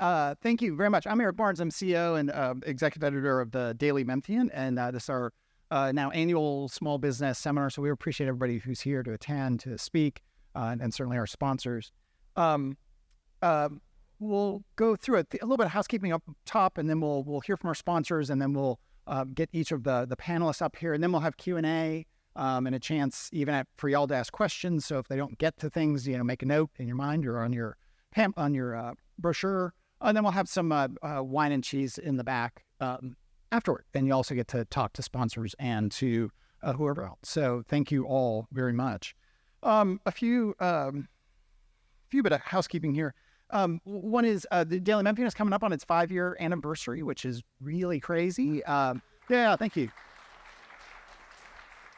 Thank you very much. I'm Eric Barnes. I'm CEO and executive editor of the Daily Memphian, and this is our now annual small business seminar. So we appreciate everybody who's here to attend, to speak, and certainly our sponsors. We'll go through a little bit of housekeeping up top, and then we'll hear from our sponsors, and then we'll get each of the panelists up here, and then we'll have Q&A and a chance even for y'all to ask questions. So if they don't get to things, make a note in your mind or on your brochure, and then we'll have some wine and cheese in the back afterward. And you also get to talk to sponsors and to whoever else. So thank you all very much. A few bit of housekeeping here. One is the Daily Memphian is coming up on its 5-year anniversary, which is really crazy. Yeah, thank you.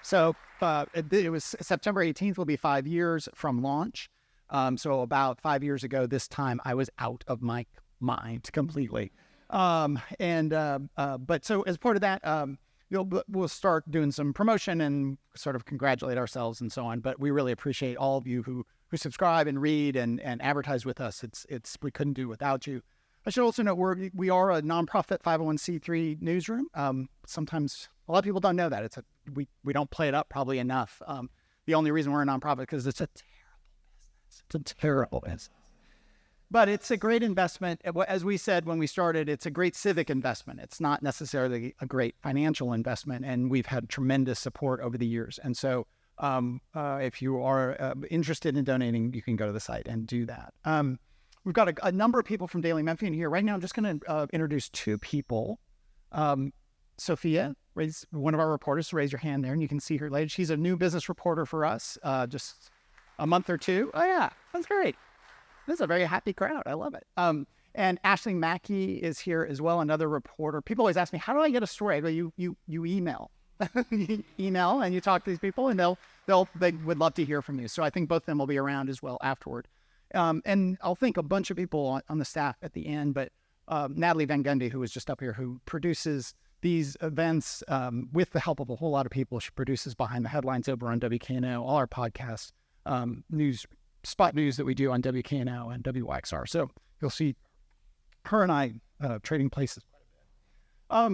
So it was September 18th will be 5 years from launch. So about 5 years ago, this time I was out of my mind completely. But so as part of that, we'll start doing some promotion and sort of congratulate ourselves and so on. But we really appreciate all of you who subscribe and read and advertise with us. We couldn't do without you. I should also note we are a nonprofit 501c3 newsroom. Sometimes a lot of people don't know that. We don't play it up probably enough. The only reason we're a nonprofit because it's a terrible business. But it's a great investment. As we said when we started, it's a great civic investment. It's not necessarily a great financial investment, and we've had tremendous support over the years. And so if you are interested in donating, you can go to the site and do that. We've got a number of people from Daily Memphian here. Right now, I'm just going to introduce two people. Sophia, one of our reporters, raise your hand there, and you can see her later. She's a new business reporter for us, just a month or two. Oh, yeah, that's great. This is a very happy crowd. I love it. And Ashley Mackey is here as well, another reporter. People always ask me, how do I get a story? I go, you email. You email and you talk to these people, and they would love to hear from you. So I think both of them will be around as well afterward. And I'll thank a bunch of people on the staff at the end, but Natalie Van Gundy, who was just up here, who produces these events with the help of a whole lot of people. She produces Behind the Headlines over on WKNO, all our podcasts, spot news that we do on WKNO and WYXR. So you'll see her and I trading places quite a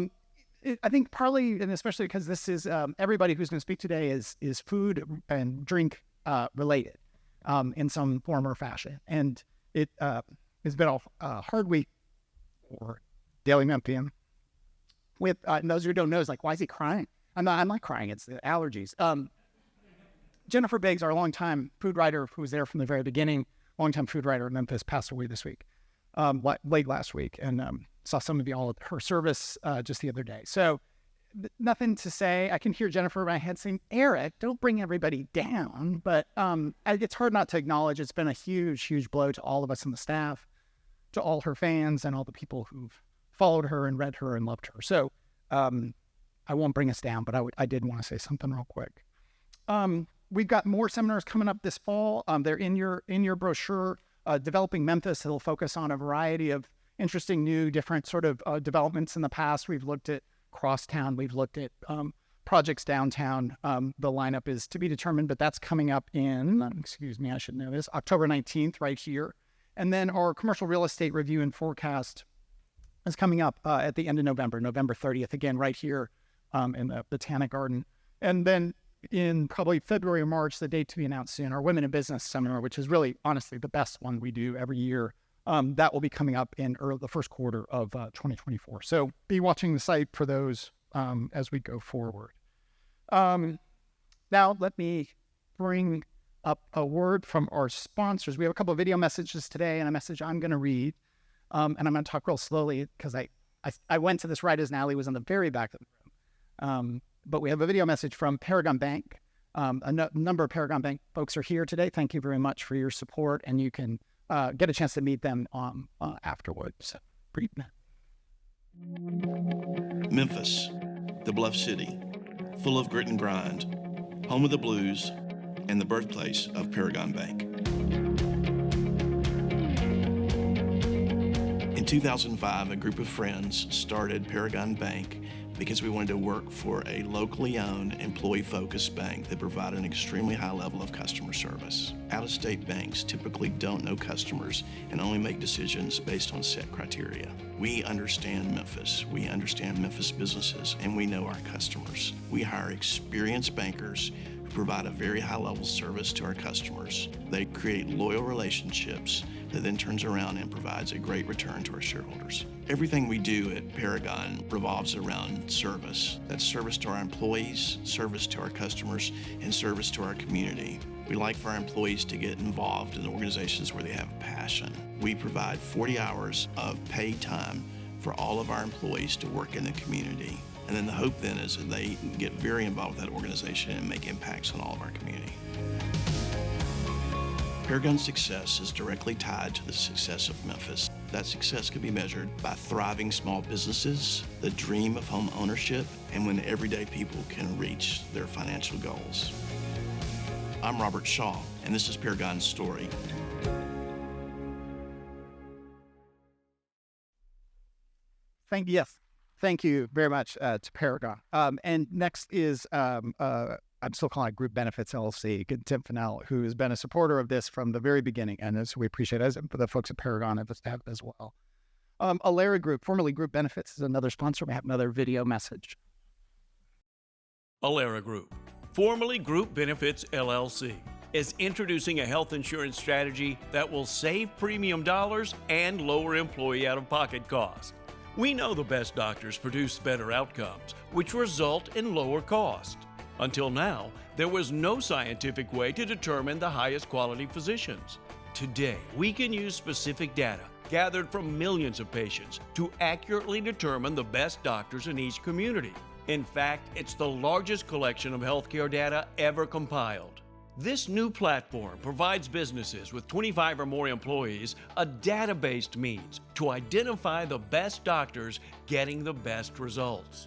bit. I think partly, and especially because this is everybody who's going to speak today is food and drink related in some form or fashion. And it has been a hard week for Daily Memphian. With and those who don't know, is like, why is he crying? I'm not crying. It's the allergies. Jennifer Biggs, our longtime food writer who was there from the very beginning, longtime food writer in Memphis, passed away this week, late last week, and saw some of y'all at her service just the other day. So nothing to say. I can hear Jennifer in my head saying, Eric, don't bring everybody down. But it's hard not to acknowledge it's been a huge, huge blow to all of us on the staff, to all her fans, and all the people who've followed her and read her and loved her. So I won't bring us down, but I did want to say something real quick. We've got more seminars coming up this fall. They're in your brochure. Developing Memphis, it'll focus on a variety of interesting, new, different sort of developments in the past. We've looked at Crosstown. We've looked at projects downtown. The lineup is to be determined, but that's coming up in, I should know this, October 19th right here. And then our commercial real estate review and forecast is coming up at the end of November 30th, again, right here in the Botanic Garden. And then in probably February or March, the date to be announced soon, our Women in Business seminar, which is really, honestly, the best one we do every year. That will be coming up in the first quarter of 2024. So be watching the site for those as we go forward. Now, let me bring up a word from our sponsors. We have a couple of video messages today and a message I'm going to read. And I'm going to talk real slowly because I went to this right as Natalie was in the very back of the room. But we have a video message from Paragon Bank. A number of Paragon Bank folks are here today. Thank you very much for your support, and you can get a chance to meet them afterwards. Memphis, the Bluff City, full of grit and grind, home of the blues, and the birthplace of Paragon Bank. In 2005, a group of friends started Paragon Bank because we wanted to work for a locally owned, employee-focused bank that provided an extremely high level of customer service. Out-of-state banks typically don't know customers and only make decisions based on set criteria. We understand Memphis, we understand Memphis businesses, and we know our customers. We hire experienced bankers who provide a very high level service to our customers. They create loyal relationships that then turns around and provides a great return to our shareholders. Everything we do at Paragon revolves around service. That's service to our employees, service to our customers, and service to our community. We like for our employees to get involved in organizations where they have passion. We provide 40 hours of paid time for all of our employees to work in the community. And then the hope then is that they get very involved with that organization and make impacts on all of our community. Paragon's success is directly tied to the success of Memphis. That success can be measured by thriving small businesses, the dream of home ownership, and when everyday people can reach their financial goals. I'm Robert Shaw, and this is Paragon's story. Thank you very much to Paragon. And next is, I'm still calling it Group Benefits LLC, Tim Fennell, who has been a supporter of this from the very beginning, and so we appreciate it. As the folks at Paragon have as well. Alera Group, formerly Group Benefits, is another sponsor. We have another video message. Alera Group, formerly Group Benefits LLC, is introducing a health insurance strategy that will save premium dollars and lower employee out-of-pocket costs. We know the best doctors produce better outcomes, which result in lower cost. Until now, there was no scientific way to determine the highest quality physicians. Today, we can use specific data gathered from millions of patients to accurately determine the best doctors in each community. In fact, it's the largest collection of healthcare data ever compiled. This new platform provides businesses with 25 or more employees a data-based means to identify the best doctors getting the best results.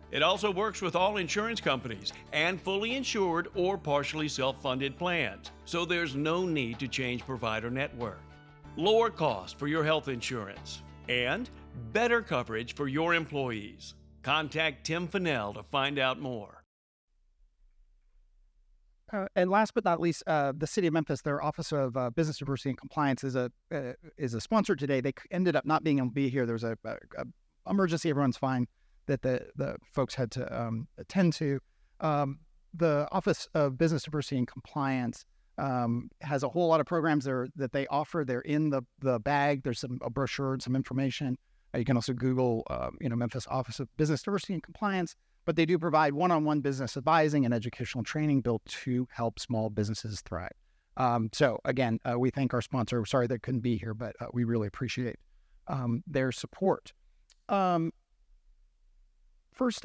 It also works with all insurance companies and fully insured or partially self-funded plans, so there's no need to change provider network. Lower cost for your health insurance and better coverage for your employees. Contact Tim Fennell to find out more. And last but not least, the City of Memphis, their Office of Business Diversity and Compliance is a sponsor today. They ended up not being able to be here. There was a emergency. Everyone's fine that the folks had to attend to. The Office of Business Diversity and Compliance has a whole lot of programs there that they offer. They're in the bag. There's a brochure and some information. You can also Google, Memphis Office of Business Diversity and Compliance. But they do provide one-on-one business advising and educational training built to help small businesses thrive. So again, we thank our sponsor. We're sorry they couldn't be here, but we really appreciate their support. First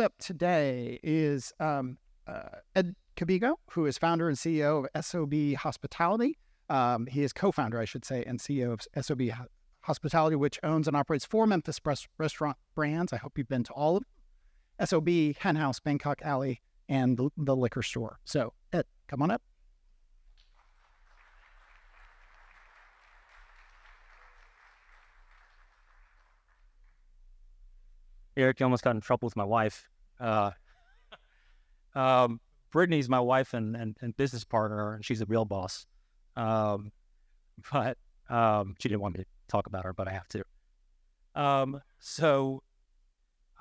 up today is Ed Cabigao, who is founder and CEO of SOB Hospitality. He is co-founder, I should say, and CEO of SOB Hospitality, which owns and operates 4 Memphis restaurant brands. I hope you've been to all of them. SOB, Hen House, Bangkok Alley, and the liquor store. So, Ed, come on up. Eric, you almost got in trouble with my wife. Brittany's my wife and business partner, and she's a real boss. But she didn't want me to talk about her, but I have to.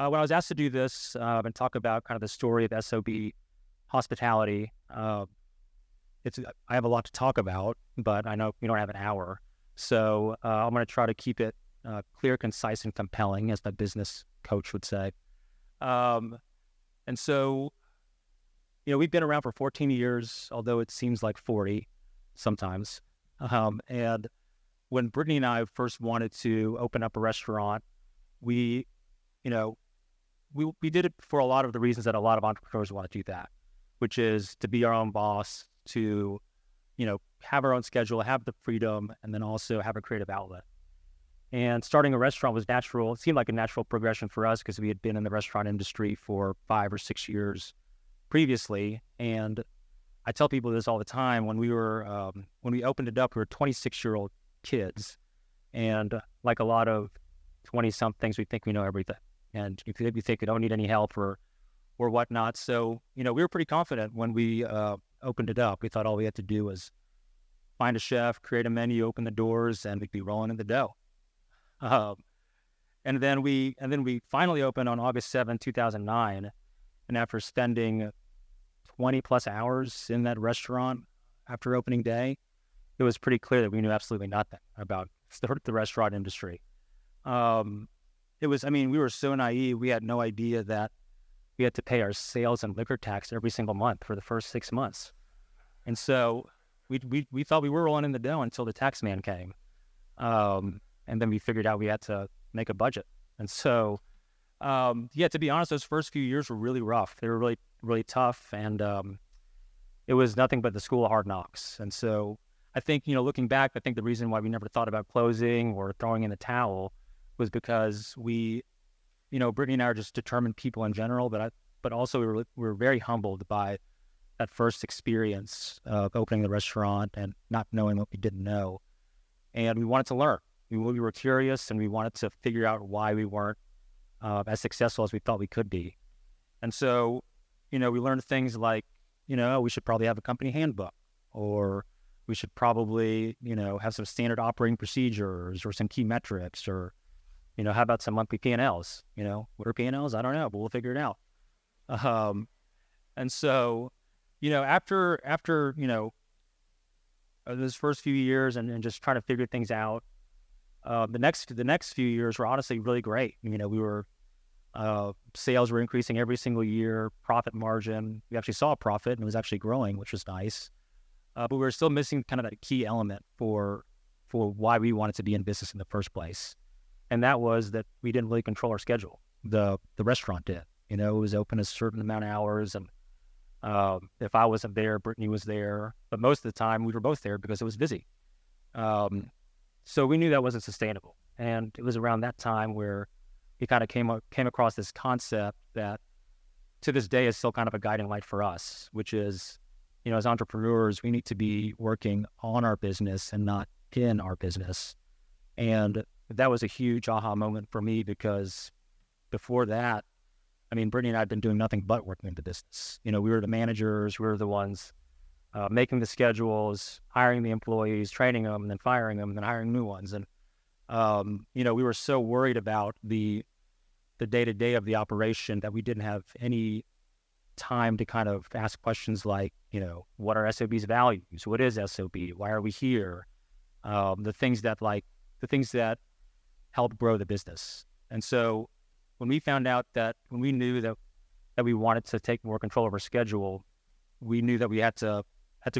When I was asked to do this and talk about kind of the story of SOB Hospitality, I have a lot to talk about, but I know we don't have an hour. So I'm going to try to keep it clear, concise, and compelling, as my business coach would say. We've been around for 14 years, although it seems like 40 sometimes. And when Brittany and I first wanted to open up a restaurant, we did it for a lot of the reasons that a lot of entrepreneurs want to do that, which is to be our own boss, to, have our own schedule, have the freedom, and then also have a creative outlet. And starting a restaurant was natural. It seemed like a natural progression for us because we had been in the restaurant industry for 5 or 6 years previously. And I tell people this all the time. When we opened it up, we were 26-year-old kids. And like a lot of 20-somethings, we think we know everything. and if you think you don't need any help or whatnot. So, we were pretty confident when we opened it up. We thought all we had to do was find a chef, create a menu, open the doors, and we'd be rolling in the dough. And then we finally opened on August 7th, 2009. And after spending 20 plus hours in that restaurant after opening day, it was pretty clear that we knew absolutely nothing about the restaurant industry. We were so naive. We had no idea that we had to pay our sales and liquor tax every single month for the first 6 months. And so we thought we were rolling in the dough until the tax man came. And then we figured out we had to make a budget. And so, to be honest, those first few years were really rough. They were really, really tough. And it was nothing but the school of hard knocks. And so I think, looking back, I think the reason why we never thought about closing or throwing in the towel was because we, Brittany and I are just determined people in general, but also we were very humbled by that first experience of opening the restaurant and not knowing what we didn't know. And we wanted to learn. We were curious, and we wanted to figure out why we weren't as successful as we thought we could be. And so, we learned things like, we should probably have a company handbook, or we should probably, have some standard operating procedures or some key metrics, or, how about some monthly P&Ls? What are P&Ls? I don't know, but we'll figure it out. And so, after those first few years and just trying to figure things out, the next few years were honestly really great. We were sales were increasing every single year, profit margin. We actually saw a profit, and it was actually growing, which was nice. But we were still missing kind of that key element for why we wanted to be in business in the first place. And that was that we didn't really control our schedule. The restaurant did. It was open a certain amount of hours, and if I wasn't there, Brittany was there. But most of the time, we were both there because it was busy. So we knew that wasn't sustainable. And it was around that time where we kind of came across this concept that to this day is still kind of a guiding light for us, which is, as entrepreneurs, we need to be working on our business and not in our business. And that was a huge aha moment for me, because before that, Brittany and I had been doing nothing but working in the business. We were the managers, we were the ones making the schedules, hiring the employees, training them, and then firing them, and then hiring new ones. And, we were so worried about the day-to-day of the operation that we didn't have any time to kind of ask questions like, what are SOB's values? What is SOB? Why are we here? The things that help grow the business. And so when we knew that we wanted to take more control of our schedule, we knew that we had to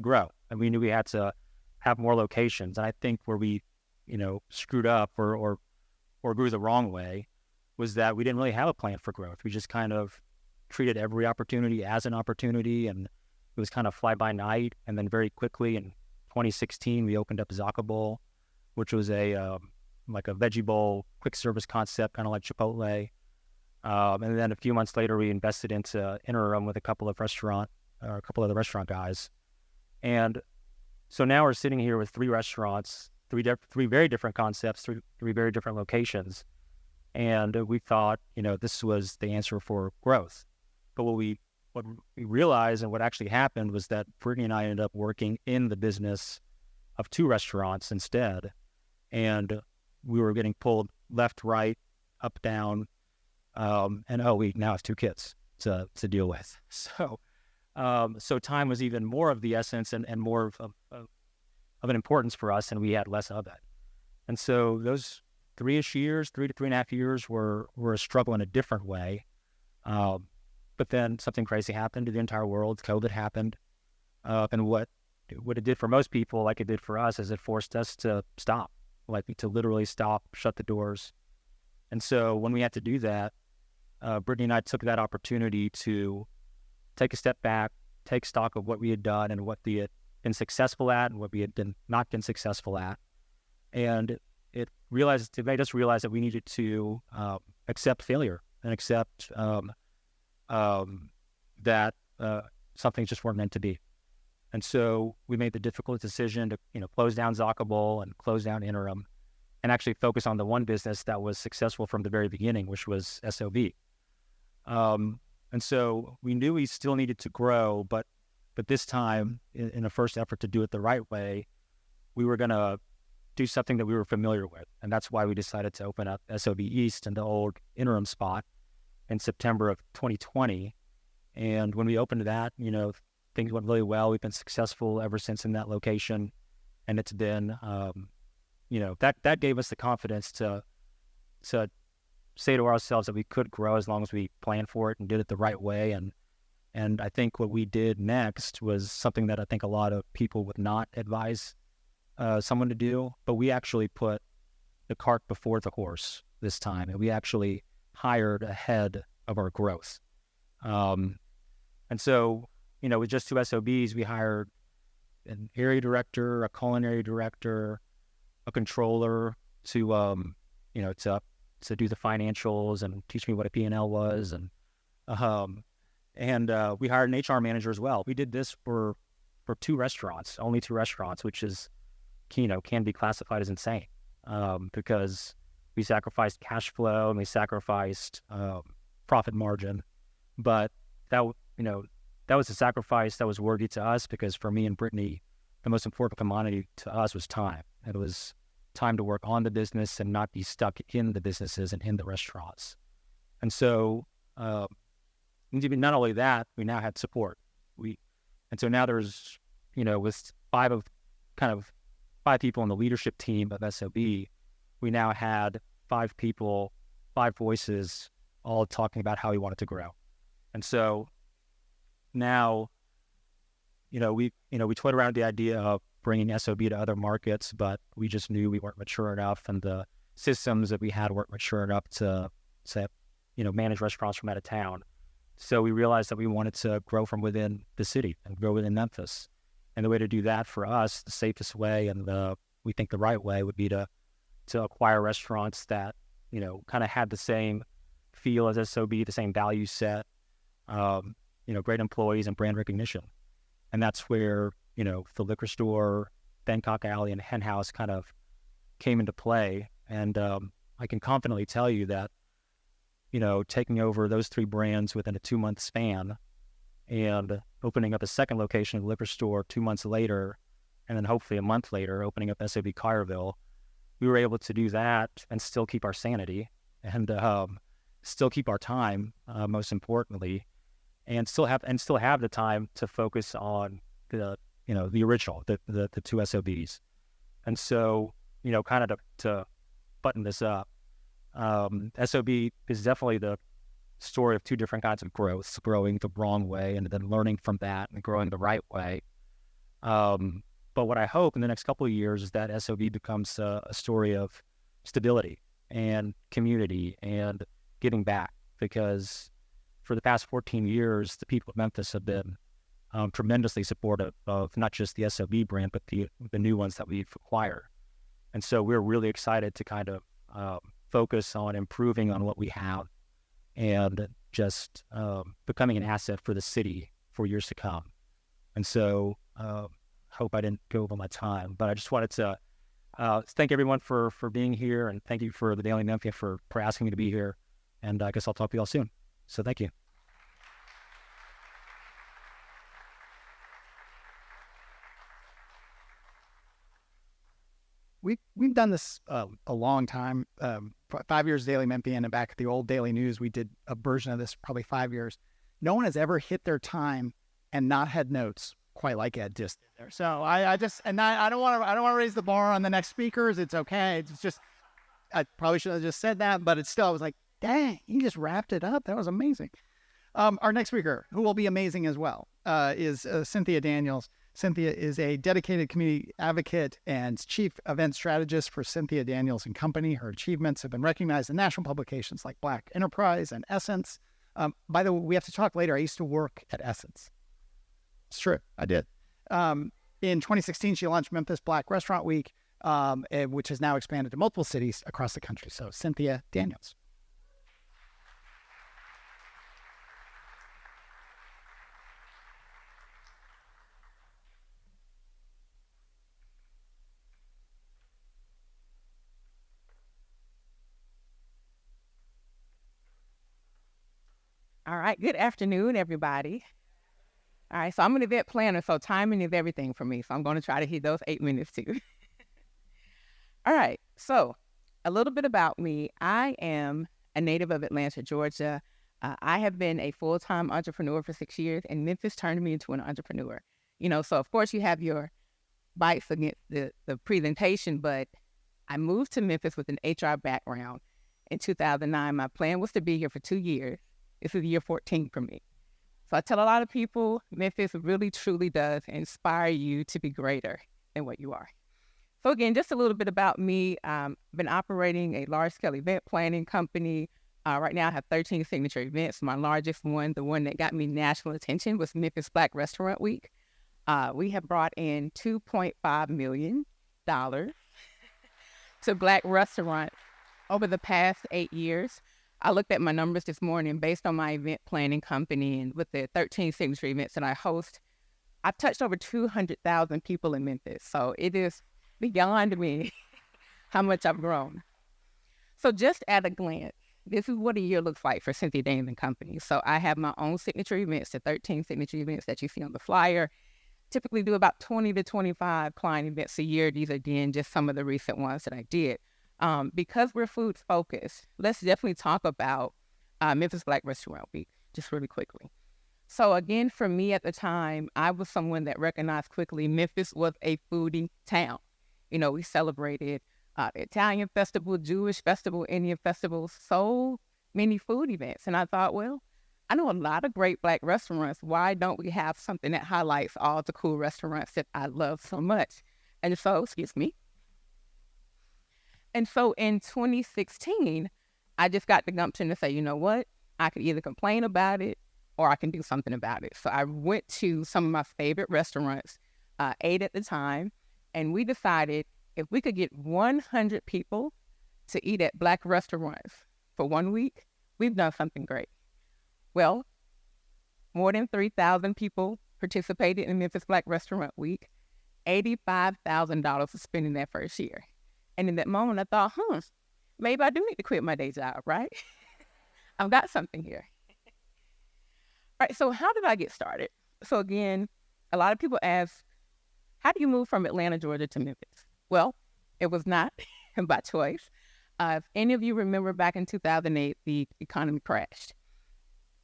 grow, and we knew we had to have more locations. And I think where we, screwed up or grew the wrong way was that we didn't really have a plan for growth. We just kind of treated every opportunity as an opportunity, and it was kind of fly by night. And then very quickly in 2016, we opened up Zaca Bowl, which was like a veggie bowl, quick service concept, kind of like Chipotle. And then a few months later, we invested into Interim with a couple of the restaurant guys. And so now we're sitting here with 3 restaurants, three very different concepts, three very different locations. And we thought, this was the answer for growth. But what we realized and what actually happened was that Brittany and I ended up working in the business of 2 restaurants instead. And we were getting pulled left, right, up, down. And we now have 2 kids to deal with. So time was even more of the essence and more of an importance for us, and we had less of it. And so those 3 to 3.5 years were a struggle in a different way. But then something crazy happened to the entire world. COVID happened. And what it did for most people, like it did for us, is it forced us to stop, to literally stop, shut the doors. And so when we had to do that, Brittany and I took that opportunity to take a step back, take stock of what we had done and what we had been successful at and what we had not been successful at. And it made us realize that we needed to accept failure and accept that some things just weren't meant to be. And so we made the difficult decision to, close down Zaca Bowl and close down Interim. and actually focus on the one business that was successful from the very beginning, which was SOB. And so we knew we still needed to grow, but this time, in a first effort to do it the right way, we were going to do something that we were familiar with. And that's why we decided to open up SOB East in the old interim spot in September of 2020. And when we opened that, things went really well. We've been successful ever since in that location. And it's been, that gave us the confidence to say to ourselves that we could grow as long as we planned for it and did it the right way. And I think what we did next was something that I think a lot of people would not advise someone to do, but we actually put the cart before the horse this time, and we actually hired ahead of our growth. And so, with just 2 SOBs, we hired an area director, a culinary director, a controller to do the financials and teach me what a P&L was, and we hired an HR manager as well. We did this for 2 restaurants, only 2 restaurants, which is, can be classified as insane, because we sacrificed cash flow and we sacrificed profit margin, but that was a sacrifice that was worthy to us, because for me and Brittany, the most important commodity to us was time. It was time to work on the business and not be stuck in the businesses and in the restaurants. And so, not only that, we now had support. So now there's, with 5 people on the leadership team of SOB, we now had 5 people, 5 voices, all talking about how we wanted to grow. And so now, we toyed around the idea of bringing SOB to other markets, but we just knew we weren't mature enough, and the systems that we had weren't mature enough to manage restaurants from out of town. So we realized that we wanted to grow from within the city and grow within Memphis. And the way to do that for us, the safest way and we think the right way, would be to acquire restaurants that, kind of had the same feel as SOB, the same value set, great employees and brand recognition. And that's where, the liquor store, Bangkok Alley, and Hen House kind of came into play. And I can confidently tell you that, taking over those 3 brands within a 2-month span and opening up a second location of the liquor store 2 months later, and then hopefully a month later opening up SOB Collierville, we were able to do that and still keep our sanity and still keep our time, most importantly, and still have the time to focus on the original, the 2 SOBs. And so, kind of to button this up, SOB is definitely the story of 2 different kinds of growth: growing the wrong way and then learning from that and growing the right way. But what I hope in the next couple of years is that SOB becomes a story of stability and community and giving back, because for the past 14 years, the people of Memphis have been tremendously supportive of not just the SOB brand, but the new ones that we've acquired. And so we're really excited to kind of focus on improving on what we have and just becoming an asset for the city for years to come. And so hope I didn't go over my time, but I just wanted to thank everyone for being here, and thank you for the Daily Memphian for asking me to be here. And I guess I'll talk to you all soon. So thank you. We've done this a long time, 5 years Daily Memphian, and back at the old Daily News, we did a version of this probably 5 years. No one has ever hit their time and not had notes quite like Ed just did there. So I don't want to raise the bar on the next speakers. It's okay. It's just, I probably should have just said that, but it's still, I was like, dang, he just wrapped it up. That was amazing. Our next speaker, who will be amazing as well, is Cynthia Daniels. Cynthia is a dedicated community advocate and chief event strategist for Cynthia Daniels and Company. Her achievements have been recognized in national publications like Black Enterprise and Essence. By the way, we have to talk later. I used to work at Essence. It's true. I did. In 2016, she launched Memphis Black Restaurant Week, which has now expanded to multiple cities across the country. So Cynthia Daniels. All right. Good afternoon, everybody. All right. So I'm an event planner, so timing is everything for me. So I'm going to try to hit those 8 minutes too. All right. So a little bit about me. I am a native of Atlanta, Georgia. I have been a full-time entrepreneur for 6 years, and Memphis turned me into an entrepreneur. So of course you have your bites against the presentation, but I moved to Memphis with an HR background in 2009. My plan was to be here for 2 years. This is year 14 for me. So I tell a lot of people, Memphis really truly does inspire you to be greater than what you are. So again, just a little bit about me. I've been operating a large-scale event planning company. Right now I have 13 signature events. My largest one, the one that got me national attention, was Memphis Black Restaurant Week. We have brought in $2.5 million to Black restaurants over the past 8 years. I looked at my numbers this morning based on my event planning company, and with the 13 signature events that I host, I've touched over 200,000 people in Memphis. So it is beyond me how much I've grown. So just at a glance, this is what a year looks like for Cynthia Dames and Company. So I have my own signature events, the 13 signature events that you see on the flyer. Typically do about 20 to 25 client events a year. These are, again, just some of the recent ones that I did. Because we're food focused, let's definitely talk about Memphis Black Restaurant Week, just really quickly. So again, for me at the time, I was someone that recognized quickly Memphis was a foodie town. We celebrated the Italian festival, Jewish festival, Indian festival, so many food events. And I thought, well, I know a lot of great Black restaurants. Why don't we have something that highlights all the cool restaurants that I love so much? And so, And so in 2016, I just got the gumption to say, you know what? I could either complain about it or I can do something about it. So I went to some of my favorite restaurants, 8 at the time, and we decided if we could get 100 people to eat at Black restaurants for 1 week, we've done something great. Well, more than 3,000 people participated in Memphis Black Restaurant Week, $85,000 was spent in that first year. And in that moment, I thought, maybe I do need to quit my day job, right? I've got something here. All right, so how did I get started? So again, a lot of people ask, how do you move from Atlanta, Georgia to Memphis? Well, it was not by choice. If any of you remember back in 2008, the economy crashed.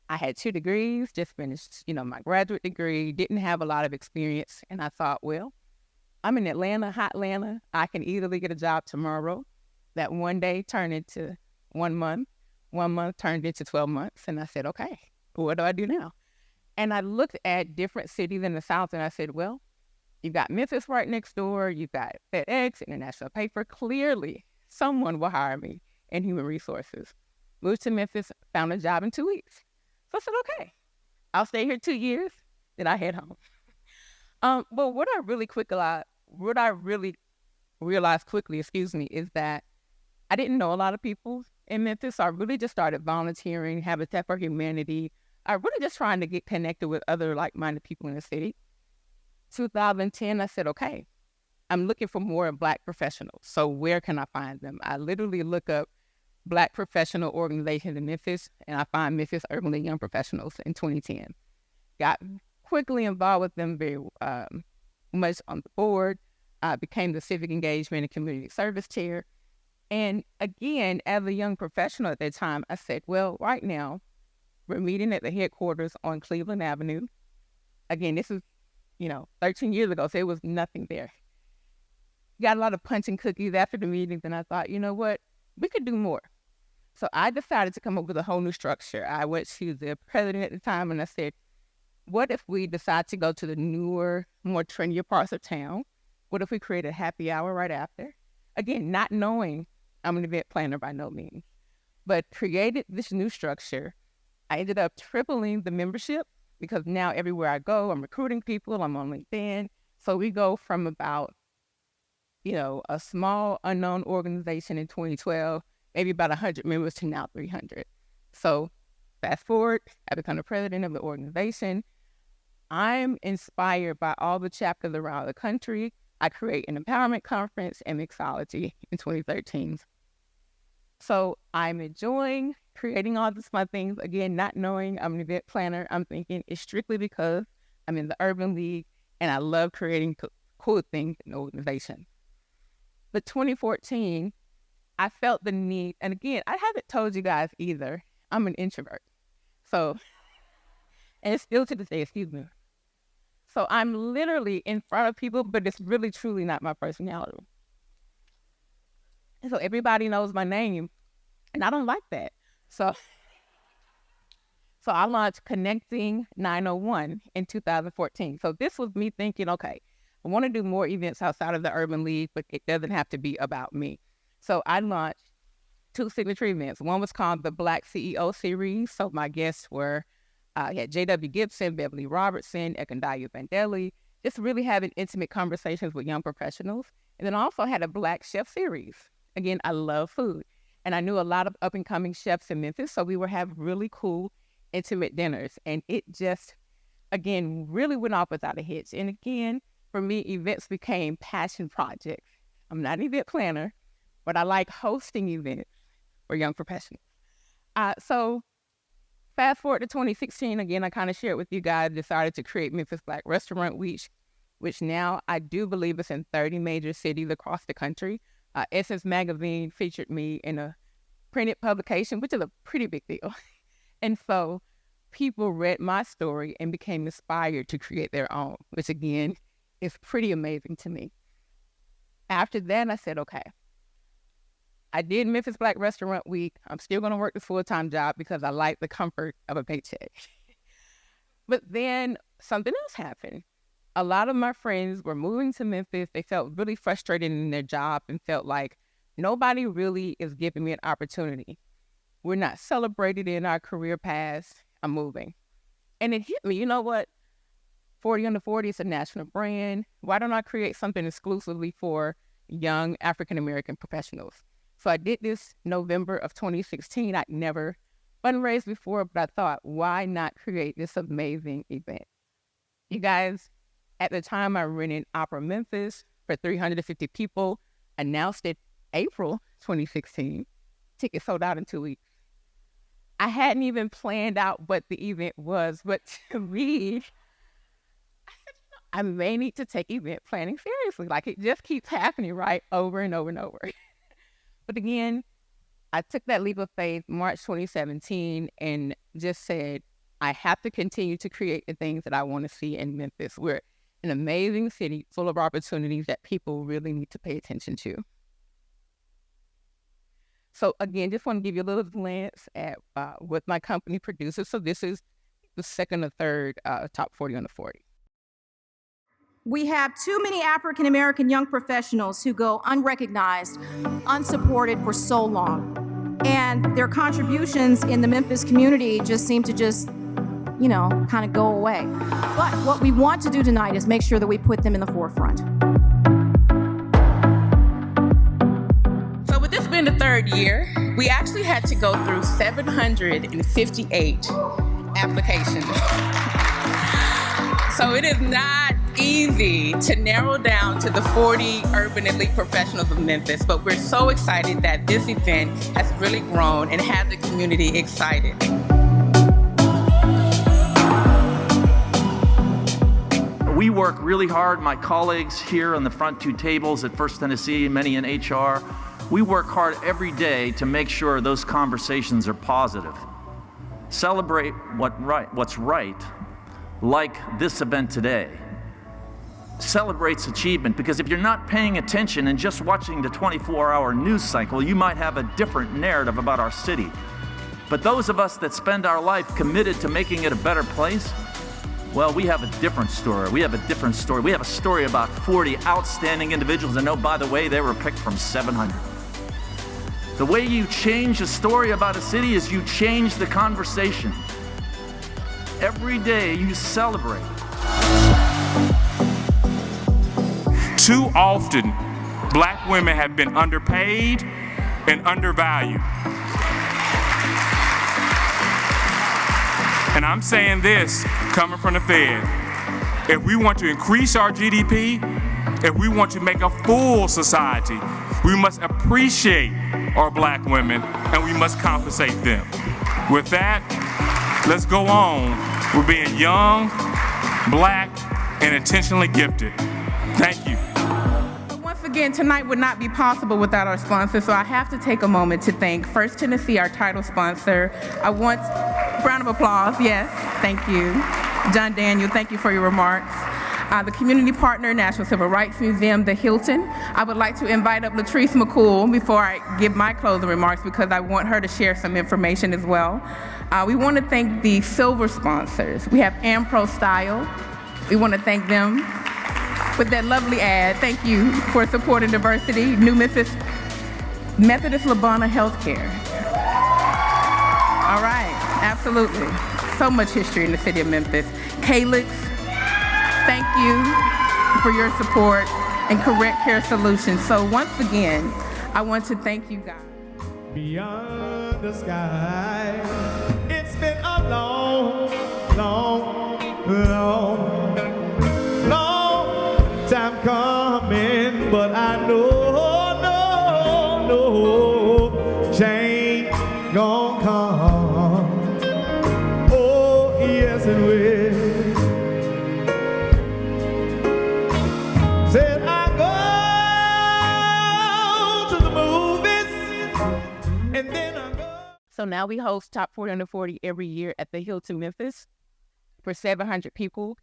I had 2 degrees, just finished, my graduate degree, didn't have a lot of experience. And I thought, well, I'm in Atlanta, hot Atlanta. I can easily get a job tomorrow. That one day turned into 1 month. 1 month turned into 12 months. And I said, okay, what do I do now? And I looked at different cities in the South and I said, well, you've got Memphis right next door. You've got FedEx, International Paper. Clearly, someone will hire me in human resources. Moved to Memphis, found a job in 2 weeks. So I said, okay, I'll stay here 2 years. Then I head home. But what I really realized quickly, is that I didn't know a lot of people in Memphis. So I really just started volunteering, Habitat for Humanity. I really just trying to get connected with other like-minded people in the city. 2010, I said, okay, I'm looking for more Black professionals. So where can I find them? I literally look up Black professional organizations in Memphis, and I find Memphis Urban Young Professionals in 2010. Got quickly involved with them very much on the board. Became the Civic Engagement and Community Service Chair. And again, as a young professional at that time, I said, well, right now, we're meeting at the headquarters on Cleveland Avenue. Again, this is, 13 years ago, so it was nothing there. Got a lot of punch and cookies after the meetings, and I thought, you know what? We could do more. So I decided to come up with a whole new structure. I went to the president at the time, and I said, what if we decide to go to the newer, more trendier parts of town? What if we create a happy hour right after? Again, not knowing I'm an event planner by no means, but created this new structure. I ended up tripling the membership because now everywhere I go, I'm recruiting people, I'm on LinkedIn. So we go from about, a small unknown organization in 2012, maybe about 100 members to now 300. So fast forward, I become the president of the organization. I'm inspired by all the chapters around the country. I create an empowerment conference and mixology in 2013. So I'm enjoying creating all these fun things. Again, not knowing I'm an event planner, I'm thinking it's strictly because I'm in the Urban League and I love creating cool things in the organization. But 2014, I felt the need, and again, I haven't told you guys either, I'm an introvert. So, and still to this day, excuse me. So I'm literally in front of people, but it's really truly not my personality. And so everybody knows my name, and I don't like that. So I launched Connecting 901 in 2014. So this was me thinking, okay, I want to do more events outside of the Urban League, but it doesn't have to be about me. So I launched 2 signature events. One was called the Black CEO Series. So my guests were, had J.W. Gibson, Beverly Robertson, Ekundayo Bandeli, just really having intimate conversations with young professionals. And then I also had a Black Chef Series. Again, I love food. And I knew a lot of up-and-coming chefs in Memphis, so we would have really cool, intimate dinners. And it just, again, really went off without a hitch. And again, for me, events became passion projects. I'm not an event planner, but I like hosting events for young professionals. So fast forward to 2016, again, I kind of shared with you guys, decided to create Memphis Black Restaurant Week, which now I do believe is in 30 major cities across the country. Essence Magazine featured me in a printed publication, which is a pretty big deal. And so people read my story and became inspired to create their own, which again, is pretty amazing to me. After that, I said, okay, I did Memphis Black Restaurant Week. I'm still going to work this full-time job because I like the comfort of a paycheck. But then something else happened. A lot of my friends were moving to Memphis. They felt really frustrated in their job and felt like nobody really is giving me an opportunity. We're not celebrated in our career paths. I'm moving. And it hit me, you know what? 40 Under 40 is a national brand. Why don't I create something exclusively for young African-American professionals? So I did this November of 2016. I'd never fundraised before, but I thought, why not create this amazing event? You guys, at the time I rented Opera Memphis for 350 people, announced it April 2016. Tickets sold out in 2 weeks. I hadn't even planned out what the event was, but to me, I said, I may need to take event planning seriously. Like it just keeps happening, right? Over and over and over. But again, I took that leap of faith March 2017 and just said, I have to continue to create the things that I want to see in Memphis. We're an amazing city full of opportunities that people really need to pay attention to. So again, just want to give you a little glance at what my company produces. So this is the second or third top 40 under 40. We have too many African-American young professionals who go unrecognized, unsupported for so long. And their contributions in the Memphis community just seem to kind of go away. But what we want to do tonight is make sure that we put them in the forefront. So with this being the third year, we actually had to go through 758 applications. So it is not easy to narrow down to the 40 urban elite professionals of Memphis, but we're so excited that this event has really grown and has the community excited. We work really hard, my colleagues here on the front 2 tables at First Tennessee, many in HR, we work hard every day to make sure those conversations are positive. Celebrate what's right, like this event today. Celebrates achievement, because if you're not paying attention and just watching the 24-hour news cycle, you might have a different narrative about our city. But those of us that spend our life committed to making it a better place, well, we have a different story. We have a different story. We have a story about 40 outstanding individuals, and oh, by the way, they were picked from 700. The way you change a story about a city is you change the conversation. Every day you celebrate. Too often, Black women have been underpaid and undervalued. And I'm saying this coming from the Fed. If we want to increase our GDP, If we want to make a full society, we must appreciate our black women and we must compensate them. With that, let's go on with being young, black, and intentionally gifted. Thank you. Once again, tonight would not be possible without our sponsors, so I have to take a moment to thank First Tennessee, our title sponsor. I want round of applause, yes, thank you. John Daniel, thank you for your remarks. The community partner, National Civil Rights Museum, the Hilton. I would like to invite up Latrice McCool before I give my closing remarks because I want her to share some information as well. We want to thank the silver sponsors. We have Ampro Style. We want to thank them with that lovely ad. Thank you for supporting diversity. New Memphis Methodist Labana Healthcare. All right, absolutely. So much history in the city of Memphis. Calix, thank you for your support, and Correct Care Solutions. So once again, I want to thank you guys. Beyond the sky, it's been a long, long, long, long time coming, but I know, no, change gon' come. Oh, yes it will. Said I go to the movies, and then I go. So now we host Top 40 Under 40 every year at the Hilton Memphis for 700 people.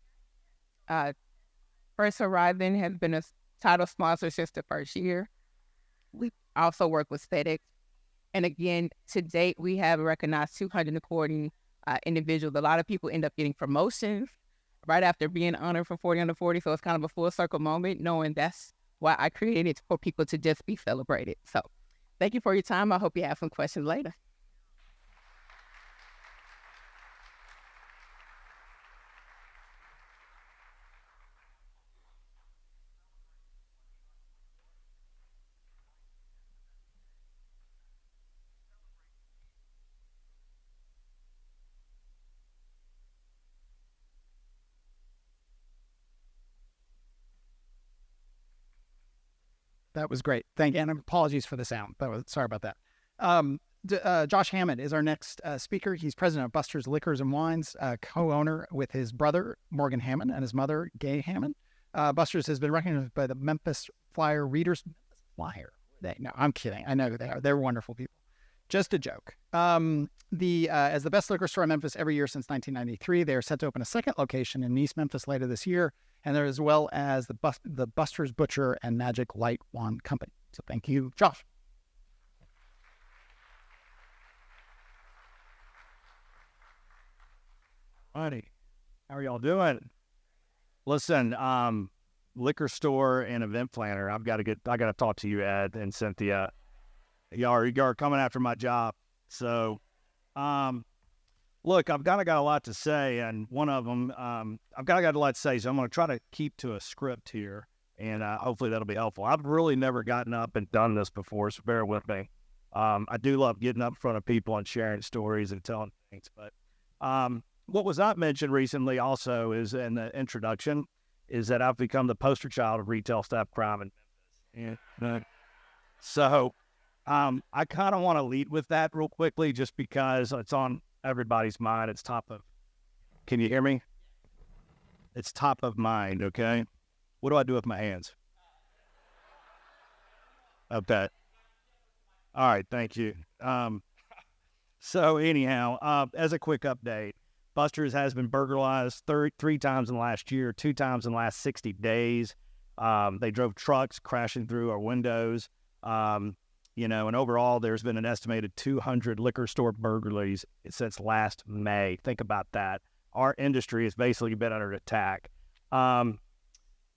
First Horizon has been a title sponsor since the first year. We also work with FedEx. And again, to date, we have recognized 240 individuals. A lot of people end up getting promotions right after being honored for 40 Under 40. So it's kind of a full circle moment, knowing that's why I created it, for people to just be celebrated. So thank you for your time. I hope you have some questions later. That was great. Thank you. And apologies for the sound. Sorry about that. Josh Hammond is our next speaker. He's president of Buster's Liquors and Wines, co-owner with his brother, Morgan Hammond, and his mother, Gay Hammond. Buster's has been recognized by the Memphis Flyer Readers. Flyer? No, I'm kidding. I know who they are. They're wonderful people. Just a joke. As the best liquor store in Memphis every year since 1993, they are set to open a second location in East Memphis later this year, and there as well as the Buster's Butcher and Magic Light Wand Company. So thank you, Josh. Alrighty, how are y'all doing? Listen, liquor store and event planner. I got to talk to you, Ed and Cynthia. Y'all are coming after my job. So, look, I've got a lot to say, and one of them, I've got a lot to say, so I'm going to try to keep to a script here, and hopefully that'll be helpful. I've really never gotten up and done this before, so bear with me. I do love getting up in front of people and sharing stories and telling things, but what was not mentioned recently also is in the introduction is that I've become the poster child of retail staff crime in Memphis. So I kind of want to lead with that real quickly just because it's on everybody's mind. It's can you hear me? It's top of mind, okay? What do I do with my hands? Okay. All right, thank you. So anyhow, as a quick update, Buster's has been burglarized 3 times in the last year, 2 times in the last 60 days. They drove trucks crashing through our windows. And overall, there's been an estimated 200 liquor store burglaries since last May. Think about that. Our industry has basically been under attack. The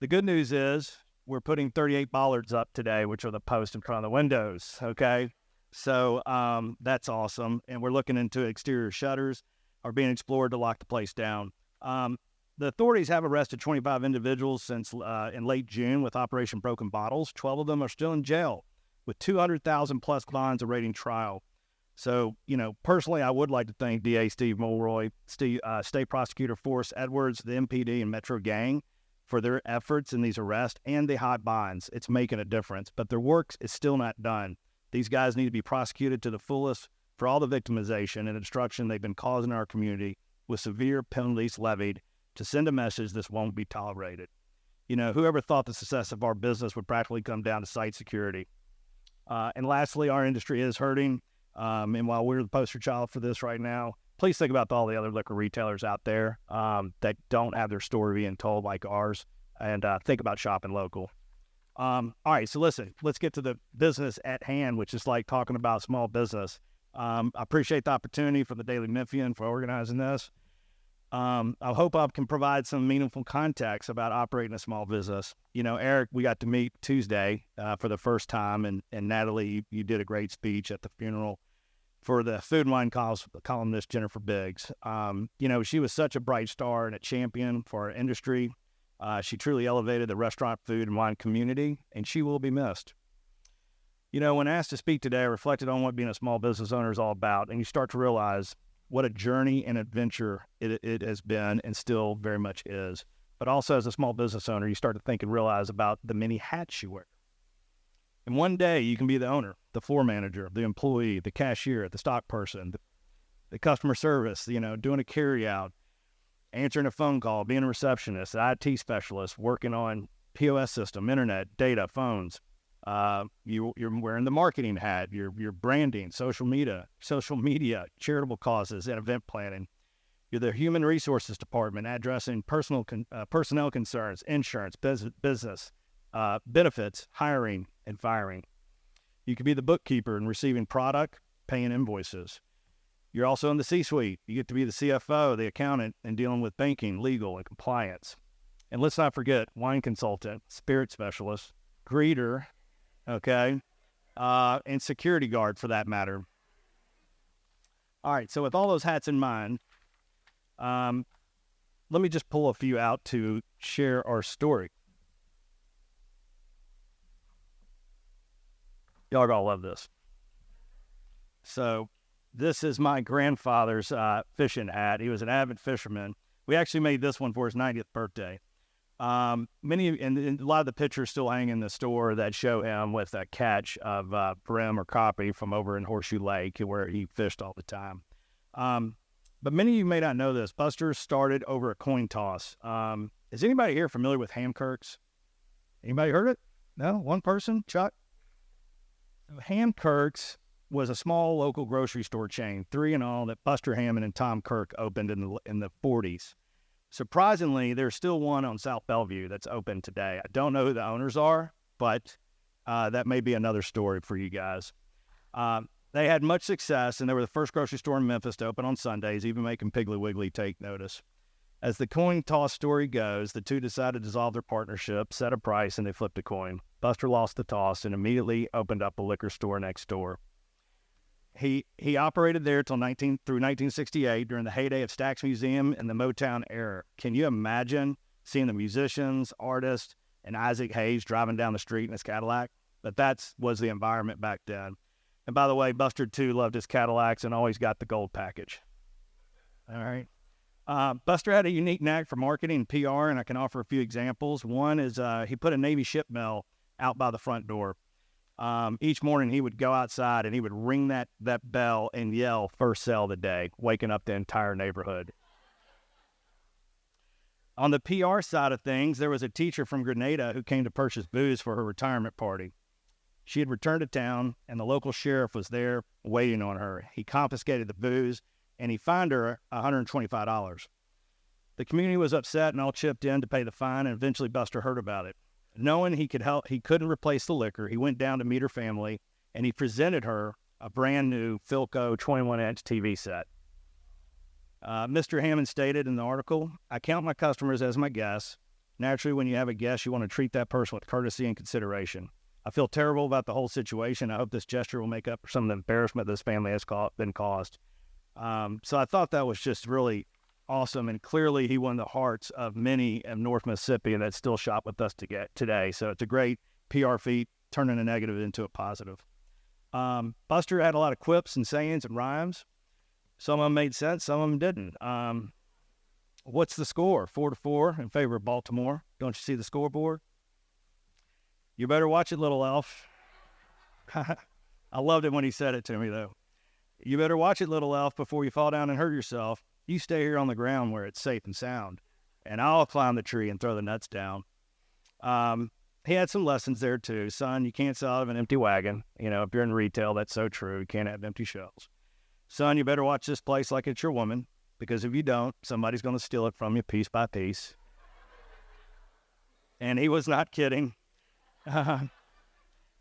good news is we're putting 38 bollards up today, which are the posts in front of the windows, okay? So that's awesome. And we're looking into exterior shutters are being explored to lock the place down. The authorities have arrested 25 individuals since in late June with Operation Broken Bottles. 12 of them are still in jail, with 200,000 plus bonds awaiting trial. So, personally, I would like to thank DA Steve Mulroy, State Prosecutor Forrest Edwards, the MPD and Metro Gang, for their efforts in these arrests and the high bonds. It's making a difference, but their work is still not done. These guys need to be prosecuted to the fullest for all the victimization and destruction they've been causing our community, with severe penalties levied to send a message this won't be tolerated. You know, whoever thought the success of our business would practically come down to site security? And lastly, our industry is hurting. And while we're the poster child for this right now, please think about all the other liquor retailers out there that don't have their story being told like ours, and think about shopping local. All right, so listen, let's get to the business at hand, which is like talking about small business. I appreciate the opportunity for the Daily Memphian for organizing this. I hope I can provide some meaningful context about operating a small business. You know, Eric, we got to meet Tuesday for the first time, and Natalie, you did a great speech at the funeral for the food and wine columnist Jennifer Biggs. You know, she was such a bright star and a champion for our industry. She truly elevated the restaurant, food, and wine community, and she will be missed. You know, when asked to speak today, I reflected on what being a small business owner is all about, and you start to realize what a journey and adventure it has been and still very much is. But also as a small business owner, you start to think and realize about the many hats you wear. And one day you can be the owner, the floor manager, the employee, the cashier, the stock person, the customer service, you know, doing a carry out, answering a phone call, being a receptionist, an IT specialist, working on POS system, internet, data, phones. You're wearing the marketing hat, you're branding, social media, charitable causes, and event planning. You're the human resources department, addressing personnel concerns, insurance, business, benefits, hiring, and firing. You could be the bookkeeper and receiving product, paying invoices. You're also in the C-suite. You get to be the CFO, the accountant, and dealing with banking, legal, and compliance. And let's not forget wine consultant, spirit specialist, greeter, okay, and security guard for that matter. All right, so with all those hats in mind, let me just pull a few out to share our story. Y'all gonna love this. So this is my grandfather's fishing hat. He was an avid fisherman. We actually made this one for his 90th birthday. And a lot of the pictures still hang in the store that show him with a catch of brim or crappie from over in Horseshoe Lake where he fished all the time. But many of you may not know this. Buster's started over a coin toss. Is anybody here familiar with Hamkirks? Anybody heard it? No? One person? Chuck? So Hamkirks was a small local grocery store chain, 3 in all, that Buster Hammond and Tom Kirk opened in the 40s. Surprisingly, there's still one on South Bellevue that's open today. I don't know who the owners are, but that may be another story for you guys. They had much success, and they were the first grocery store in Memphis to open on Sundays, even making Piggly Wiggly take notice. As the coin toss story goes, the two decided to dissolve their partnership, set a price, and they flipped a coin. Buster lost the toss and immediately opened up a liquor store next door. He operated there through 1968 during the heyday of Stax Museum and the Motown era. Can you imagine seeing the musicians, artists, and Isaac Hayes driving down the street in his Cadillac? But that was the environment back then. And by the way, Buster, too, loved his Cadillacs and always got the gold package. All right. Buster had a unique knack for marketing and PR, and I can offer a few examples. One is he put a Navy ship bell out by the front door. Each morning he would go outside and he would ring that bell and yell, "First sale of the day," waking up the entire neighborhood. On the PR side of things, there was a teacher from Grenada who came to purchase booze for her retirement party. She had returned to town, and the local sheriff was there waiting on her. He confiscated the booze, and he fined her $125. The community was upset and all chipped in to pay the fine, and eventually Buster heard about it. Knowing he couldn't replace the liquor, he went down to meet her family, and he presented her a brand new Philco 21-inch TV set. Mr. Hammond stated in the article, "I count my customers as my guests. Naturally, when you have a guest, you want to treat that person with courtesy and consideration. I feel terrible about the whole situation. I hope this gesture will make up for some of the embarrassment this family has been caused." So I thought that was just really awesome, and clearly he won the hearts of many of North Mississippi that still shop with us today. So it's a great PR feat, turning a negative into a positive. Buster had a lot of quips and sayings and rhymes. Some of them made sense, some of them didn't. What's the score? 4-4 in favor of Baltimore. Don't you see the scoreboard? You better watch it, little elf. I loved it when he said it to me, though. You better watch it, little elf, before you fall down and hurt yourself. You stay here on the ground where it's safe and sound, and I'll climb the tree and throw the nuts down. He had some lessons there, too. Son, you can't sell out of an empty wagon. You know, if you're in retail, that's so true. You can't have empty shelves. Son, you better watch this place like it's your woman, because if you don't, somebody's going to steal it from you piece by piece. And he was not kidding.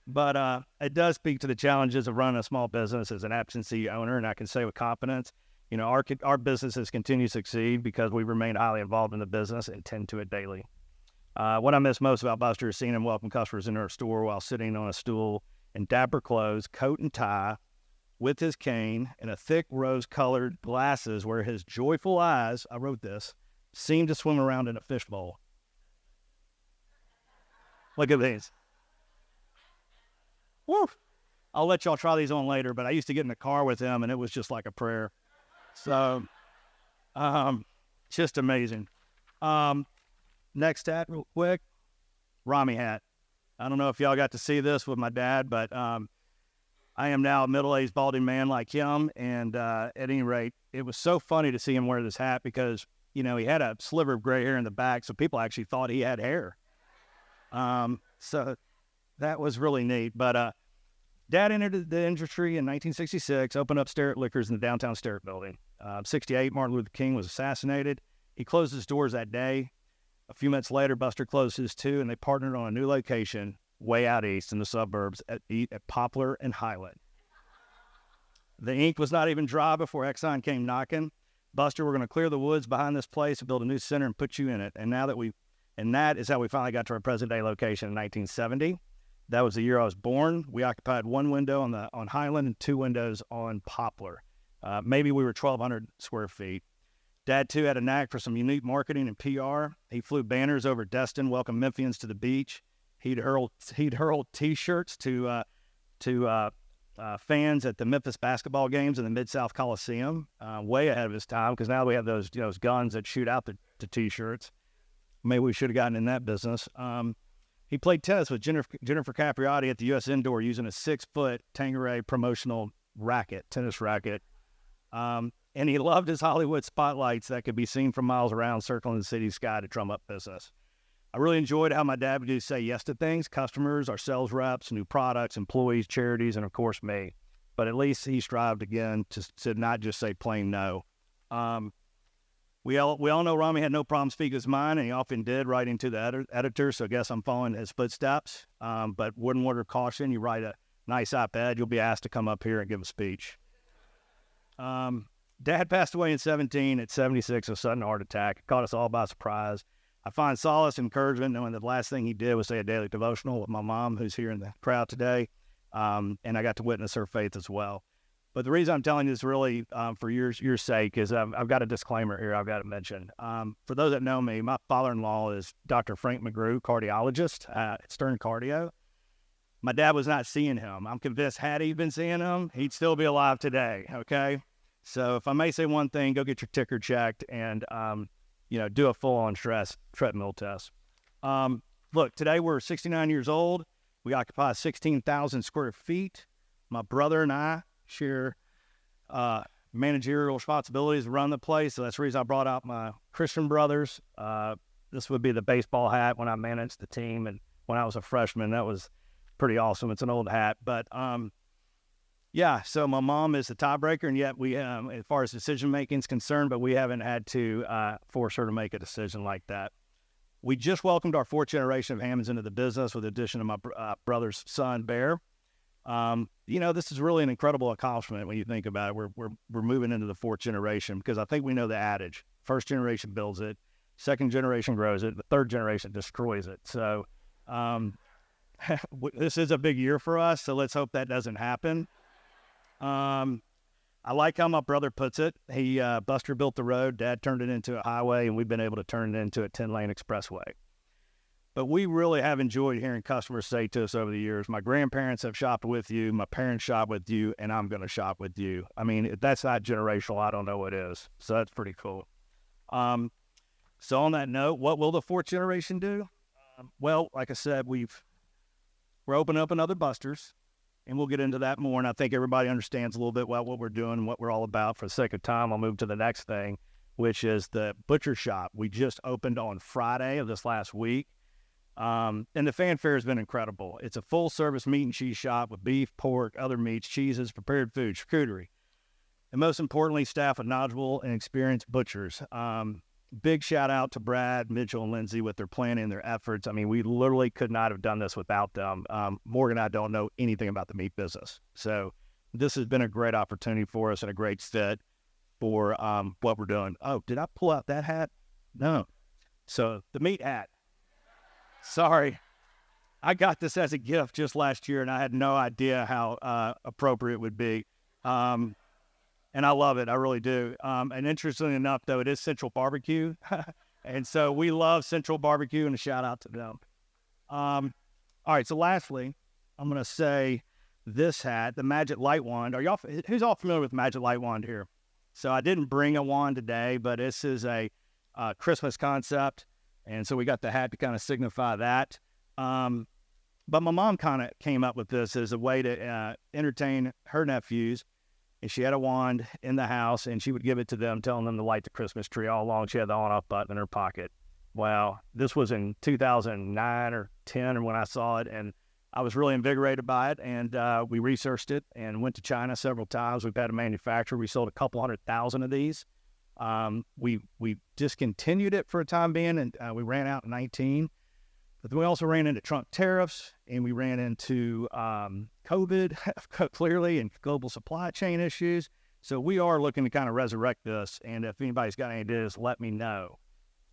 But it does speak to the challenges of running a small business as an absentee owner, and I can say with confidence, you know, our businesses continue to succeed because we remain highly involved in the business and tend to it daily. What I miss most about Buster is seeing him welcome customers into our store while sitting on a stool in dapper clothes, coat and tie, with his cane and a thick rose-colored glasses where his joyful eyes, I wrote this, seemed to swim around in a fishbowl. Look at these. Woo! I'll let y'all try these on later, but I used to get in the car with him, and it was just like a prayer. So, just amazing. Next hat, real quick, Rami hat. I don't know if y'all got to see this with my dad, but I am now a middle-aged balding man like him, and at any rate, it was so funny to see him wear this hat because, you know, he had a sliver of gray hair in the back, so people actually thought he had hair. So that was really neat. But Dad entered the industry in 1966, opened up Sterrett Liquors in the downtown Sterrett building. 68, Martin Luther King was assassinated. He closed his doors that day. A few minutes later, Buster closed his too, and they partnered on a new location way out east in the suburbs at Poplar and Highland. The ink was not even dry before Exxon came knocking. Buster, we're going to clear the woods behind this place and build a new center and put you in it. And that is how we finally got to our present-day location in 1970. That was the year I was born. We occupied one window on Highland and two windows on Poplar. Maybe we were 1,200 square feet. Dad, too, had a knack for some unique marketing and PR. He flew banners over Destin, welcomed Memphians to the beach. He'd hurl T-shirts to fans at the Memphis basketball games in the Mid-South Coliseum, way ahead of his time, because now we have those guns that shoot out the T-shirts. Maybe we should have gotten in that business. He played tennis with Jennifer Capriati at the U.S. Indoor using a 6-foot Tanqueray promotional tennis racket. And he loved his Hollywood spotlights that could be seen from miles around circling the city sky to drum up business. I really enjoyed how my dad would do say yes to things, customers, our sales reps, new products, employees, charities, and of course me. But at least he strived again to not just say plain no. We all know Rami had no problem speaking his mind, and he often did, writing to the editor, so I guess I'm following his footsteps. But wouldn't word of caution, you write a nice op-ed, you'll be asked to come up here and give a speech. Dad passed away in 2017 at 76 of a sudden heart attack. It caught us all by surprise. I find solace and encouragement knowing that the last thing he did was say a daily devotional with my mom, who's here in the crowd today, and I got to witness her faith as well. But the reason I'm telling you this really for your sake is I've got a disclaimer here I've got to mention. For those that know me, my father-in-law is Dr. Frank McGrew, cardiologist at Stern Cardio. My dad was not seeing him. I'm convinced had he been seeing him, he'd still be alive today, okay? So if I may say one thing, go get your ticker checked and, do a full-on stress treadmill test. Look, today we're 69 years old. We occupy 16,000 square feet. My brother and I share managerial responsibilities to run the place. So that's the reason I brought out my Christian brothers. This would be the baseball hat when I managed the team. And when I was a freshman, that was pretty awesome. It's an old hat. But, so my mom is the tiebreaker, and yet we, as far as decision-making is concerned, but we haven't had to force her to make a decision like that. We just welcomed our fourth generation of Hammonds into the business with the addition of my brother's son, Bear. This is really an incredible accomplishment when you think about it. We're moving into the fourth generation because I think we know the adage. First generation builds it, second generation grows it, the third generation destroys it. So this is a big year for us, so let's hope that doesn't happen. I like how my brother puts it. Buster built the road, Dad turned it into a highway, and we've been able to turn it into a 10-lane expressway. But we really have enjoyed hearing customers say to us over the years, my grandparents have shopped with you, my parents shop with you, and I'm going to shop with you. I mean, if that's not generational, I don't know what is. So that's pretty cool. So on that note, what will the fourth generation do? Well, like I said, we're opening up another Buster's, and we'll get into that more. And I think everybody understands a little bit about what we're doing and what we're all about. For the sake of time, I'll move to the next thing, which is the butcher shop. We just opened on Friday of this last week. And the fanfare has been incredible. It's a full-service meat and cheese shop with beef, pork, other meats, cheeses, prepared food, charcuterie, and most importantly, staff with knowledgeable and experienced butchers. Big shout out to Brad, Mitchell, and Lindsay with their planning and their efforts. I mean, we literally could not have done this without them. Morgan and I don't know anything about the meat business. So this has been a great opportunity for us and a great fit for what we're doing. Oh, did I pull out that hat? No. So the meat hat. Sorry. I got this as a gift just last year, and I had no idea how appropriate it would be. And I love it. I really do. And interestingly enough, though, it is Central Barbecue. And so we love Central Barbecue, and a shout out to them. All right. So lastly, I'm going to say this hat, the Magic Light Wand. Who's all familiar with Magic Light Wand here? So I didn't bring a wand today, but this is a Christmas concept. And so we got the hat to kind of signify that. But my mom kind of came up with this as a way to entertain her nephews. And she had a wand in the house, and she would give it to them, telling them to light the Christmas tree all along. She had the on-off button in her pocket. Well, this was in 2009 or 10 when I saw it, and I was really invigorated by it. And we researched it and went to China several times. We've had a manufacturer. We sold a couple 100,000 of these. We discontinued it for a time being, and we ran out in 19. But then we also ran into Trump tariffs, and we ran into COVID, clearly, and global supply chain issues. So we are looking to kind of resurrect this. And if anybody's got any ideas, let me know.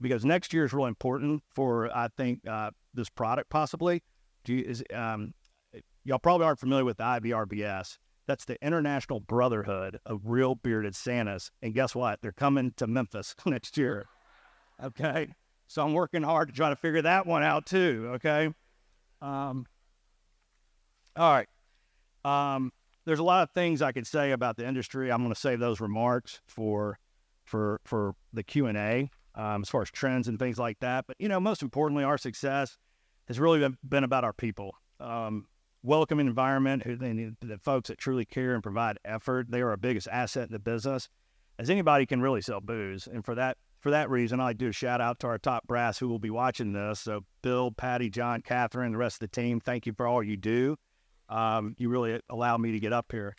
Because next year is really important for, I think, this product possibly. Y'all probably aren't familiar with the IBRBS. That's the International Brotherhood of Real Bearded Santas. And guess what? They're coming to Memphis next year. Okay? So I'm working hard to try to figure that one out too, okay? All right. There's a lot of things I could say about the industry. I'm going to save those remarks for the Q&A as far as trends and things like that. But, most importantly, our success has really been about our people. Welcoming environment, the folks that truly care and provide effort. They are our biggest asset in the business, as anybody can really sell booze. And for that reason, I'd like to do a shout out to our top brass who will be watching this. So Bill, Patty, John, Catherine, the rest of the team, thank you for all you do. You really allow me to get up here.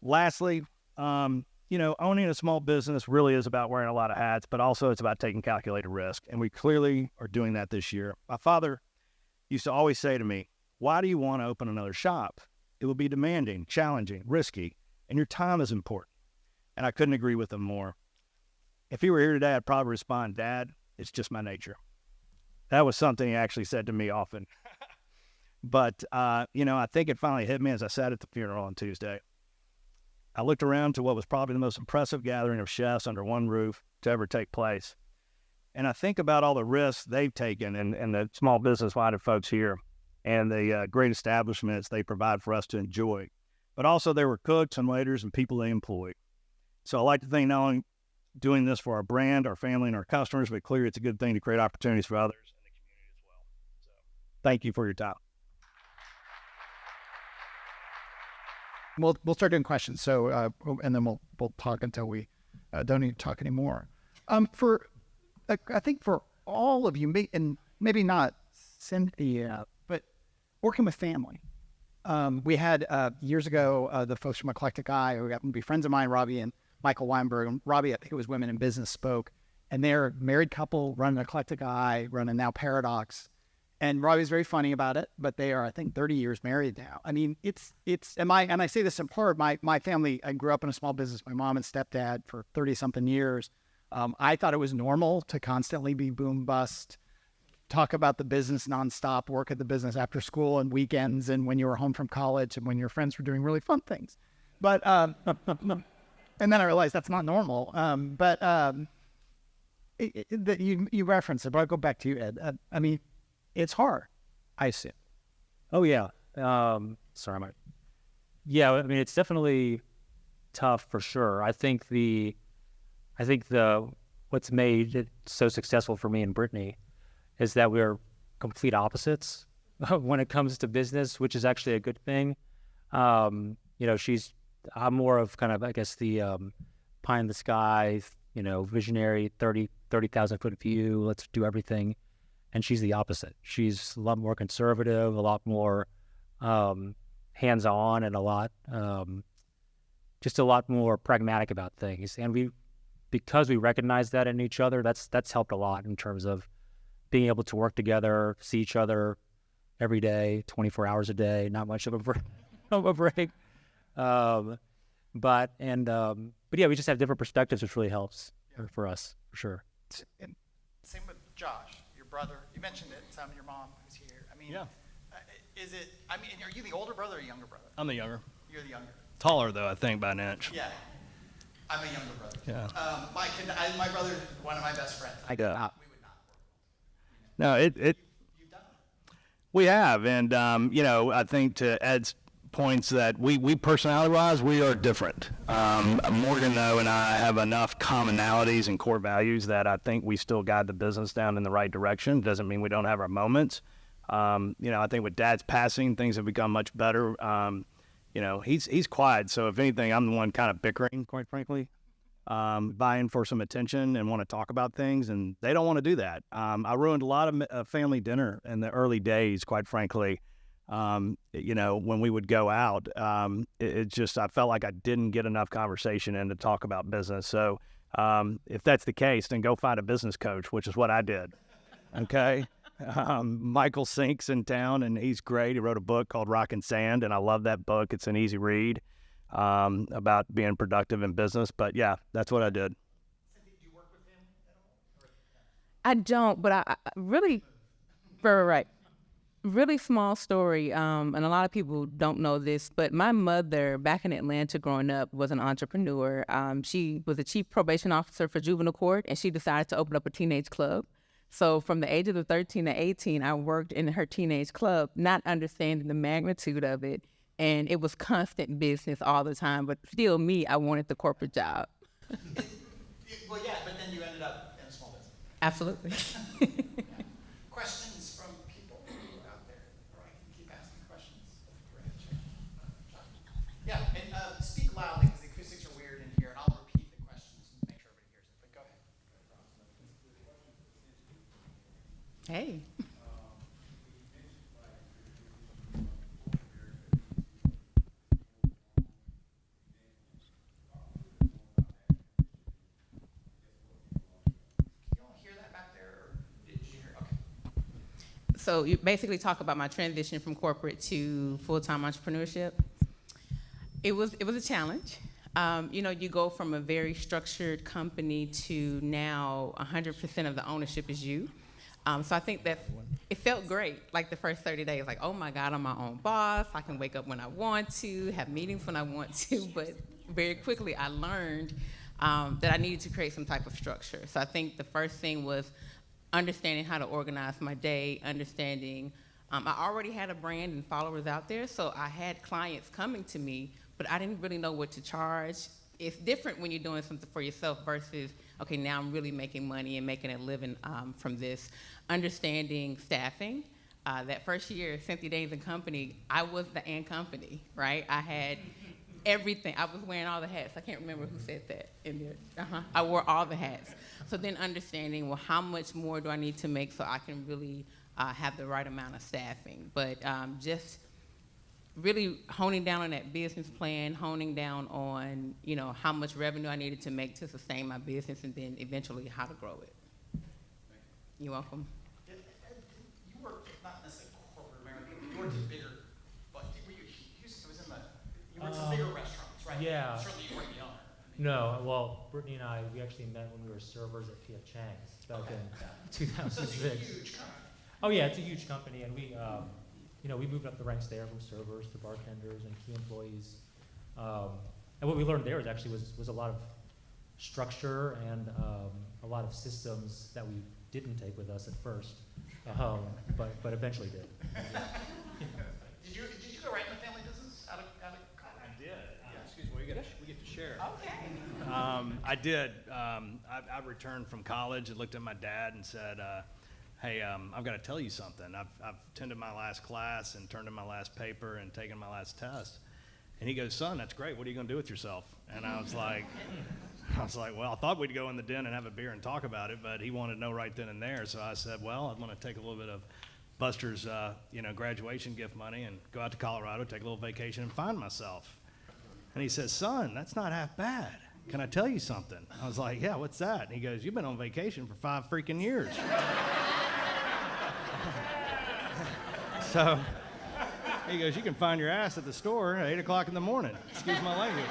Lastly, owning a small business really is about wearing a lot of hats, but also it's about taking calculated risk. And we clearly are doing that this year. My father used to always say to me, why do you want to open another shop? It will be demanding, challenging, risky, and your time is important. And I couldn't agree with him more. If he were here today, I'd probably respond, Dad, it's just my nature. That was something he actually said to me often. But, I think it finally hit me as I sat at the funeral on Tuesday. I looked around to what was probably the most impressive gathering of chefs under one roof to ever take place. And I think about all the risks they've taken and the small business-minded folks here and the great establishments they provide for us to enjoy. But also there were cooks and waiters and people they employed. So I like to think not only doing this for our brand, our family, and our customers, but clearly it's a good thing to create opportunities for others in the community as well. So thank you for your time. We'll start doing questions. So and then we'll talk until we don't need to talk anymore. I think for all of you, and maybe not Cynthia, but working with family. We had years ago the folks from Eclectic Eye who happen to be friends of mine, Robbie and Michael Weinberg. And Robbie, I think it was Women in Business, spoke, and they're a married couple running Eclectic Eye, running now Paradox. And Robbie's very funny about it, but they are, I think, 30 years married now. I mean, and I say this in part, my family, I grew up in a small business, my mom and stepdad for 30 something years. I thought it was normal to constantly be boom bust, talk about the business nonstop, work at the business after school and weekends and when you were home from college and when your friends were doing really fun things. But, and then I realized that's not normal. You referenced it, but I'll go back to you, Ed. I mean, it's hard, I assume. Oh, yeah. Sorry, Mike. Yeah, I mean, it's definitely tough for sure. I think the what's made it so successful for me and Brittany is that we're complete opposites when it comes to business, which is actually a good thing. I'm more of kind of, I guess, the pie in the sky, visionary, 30,000 foot view, let's do everything. And she's the opposite. She's a lot more conservative, a lot more hands-on, and a lot more pragmatic about things. And because we recognize that in each other, that's helped a lot in terms of being able to work together, see each other every day, 24 hours a day, not much of a break. But yeah, we just have different perspectives, which really helps for us, for sure. And same with Josh, your brother. You mentioned it, Sam, your mom who's here. I mean, are you the older brother or younger brother? I'm the younger. You're the younger. Taller, though, I think, by an inch. Yeah. I'm a younger brother. Yeah. My brother's one of my best friends. We would not. No, You've done it. we have, and I think to Ed's points that we personality-wise, we are different. Morgan, though, and I have enough commonalities and core values that I think we still guide the business down in the right direction. Doesn't mean we don't have our moments. I think with Dad's passing, things have become much better. He's quiet, so if anything, I'm the one kind of bickering, quite frankly, vying for some attention and want to talk about things, and they don't want to do that. I ruined a lot of family dinner in the early days, quite frankly. When we would go out, I felt like I didn't get enough conversation in to talk about business. So if that's the case, then go find a business coach, which is what I did. Okay. Michael Sink's in town, and he's great. He wrote a book called Rock and Sand, and I love that book. It's an easy read about being productive in business. But yeah, that's what I did. Cynthia, do you work with him at all? I don't, but I really, right. Really small story, and a lot of people don't know this, but my mother, back in Atlanta growing up, was an entrepreneur. She was a chief probation officer for juvenile court, and she decided to open up a teenage club. So from the ages of 13 to 18, I worked in her teenage club, not understanding the magnitude of it, and it was constant business all the time, but still I wanted the corporate job. Well, yeah, but then you ended up in a small business. Absolutely. Questions from people out there, or I can keep asking questions. Yeah, and speak loudly because the acoustics are weird in here, and I'll repeat the questions and make sure everybody hears it. But go ahead. Hey. So you basically talk about my transition from corporate to full-time entrepreneurship. It was a challenge. You go from a very structured company to now 100% of the ownership is you. So I think that it felt great, like the first 30 days, like, oh my God, I'm my own boss. I can wake up when I want to, have meetings when I want to, but very quickly I learned that I needed to create some type of structure. So I think the first thing was understanding how to organize my day, understanding I already had a brand and followers out there, so I had clients coming to me, but I didn't really know what to charge. It's different when you're doing something for yourself versus, okay, now I'm really making money and making a living from this. Understanding staffing. That first year, Cynthia Danes and Company, I was the and company, right? I had everything. I was wearing all the hats. I can't remember who said that in there. I wore all the hats. So then understanding, well, how much more do I need to make so I can really have the right amount of staffing? But just really honing down on that business plan, honing down on, how much revenue I needed to make to sustain my business, and then eventually how to grow it. You're welcome. You worked not necessarily corporate America, but you worked in bigger, but you worked in bigger restaurants, right? Yeah. Certainly you weren't the owner. No, well, Brittany and I, we actually met when we were servers at P.F. Chang's back in 2006. So it's a huge company. Oh yeah, it's a huge company, and we, we moved up the ranks there from servers to bartenders and key employees. And what we learned there was a lot of structure and a lot of systems that we didn't take with us at first, but eventually did. Did you go right in the family business out of college? I did. Excuse me, we get to share. Okay. I did. I returned from college and looked at my dad and said, hey, I've got to tell you something. I've attended my last class and turned in my last paper and taken my last test. And he goes, son, that's great. What are you going to do with yourself? And I was like, well, I thought we'd go in the den and have a beer and talk about it, but he wanted to know right then and there. So I said, well, I'm going to take a little bit of Buster's, graduation gift money and go out to Colorado, take a little vacation and find myself. And he says, son, that's not half bad. Can I tell you something? I was like, yeah, what's that? And he goes, you've been on vacation for 5 freaking years. So he goes, you can find your ass at the store at 8 o'clock in the morning. Excuse my language.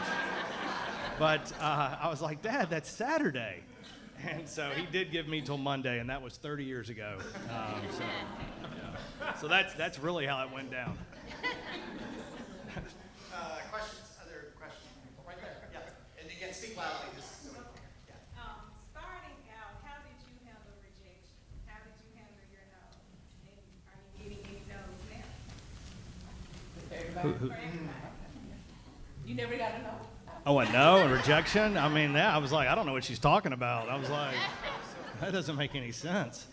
But I was like, Dad, that's Saturday. And so he did give me till Monday, and that was 30 years ago. So that's really how it went down. Questions? Other questions? Right there. Yeah. And again, speak loudly. Just so Starting out, how did you handle rejection? How did you handle your no's? And are you getting any no's now? For everybody. You never got a no? Oh, a no, a rejection? I mean, I was like, I don't know what she's talking about. I was like, that doesn't make any sense.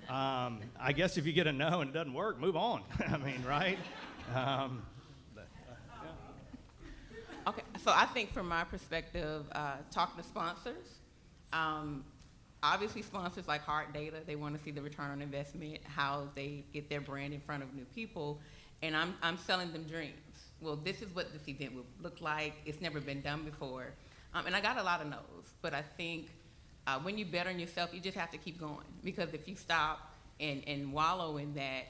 I guess if you get a no and it doesn't work, move on. I mean, right? Okay, so I think from my perspective, talking to sponsors, obviously sponsors like hard data, they want to see the return on investment, how they get their brand in front of new people, and I'm selling them dreams. Well, this is what this event would look like. It's never been done before. And I got a lot of no's, but I think when you bet on yourself, you just have to keep going, because if you stop and wallow in that,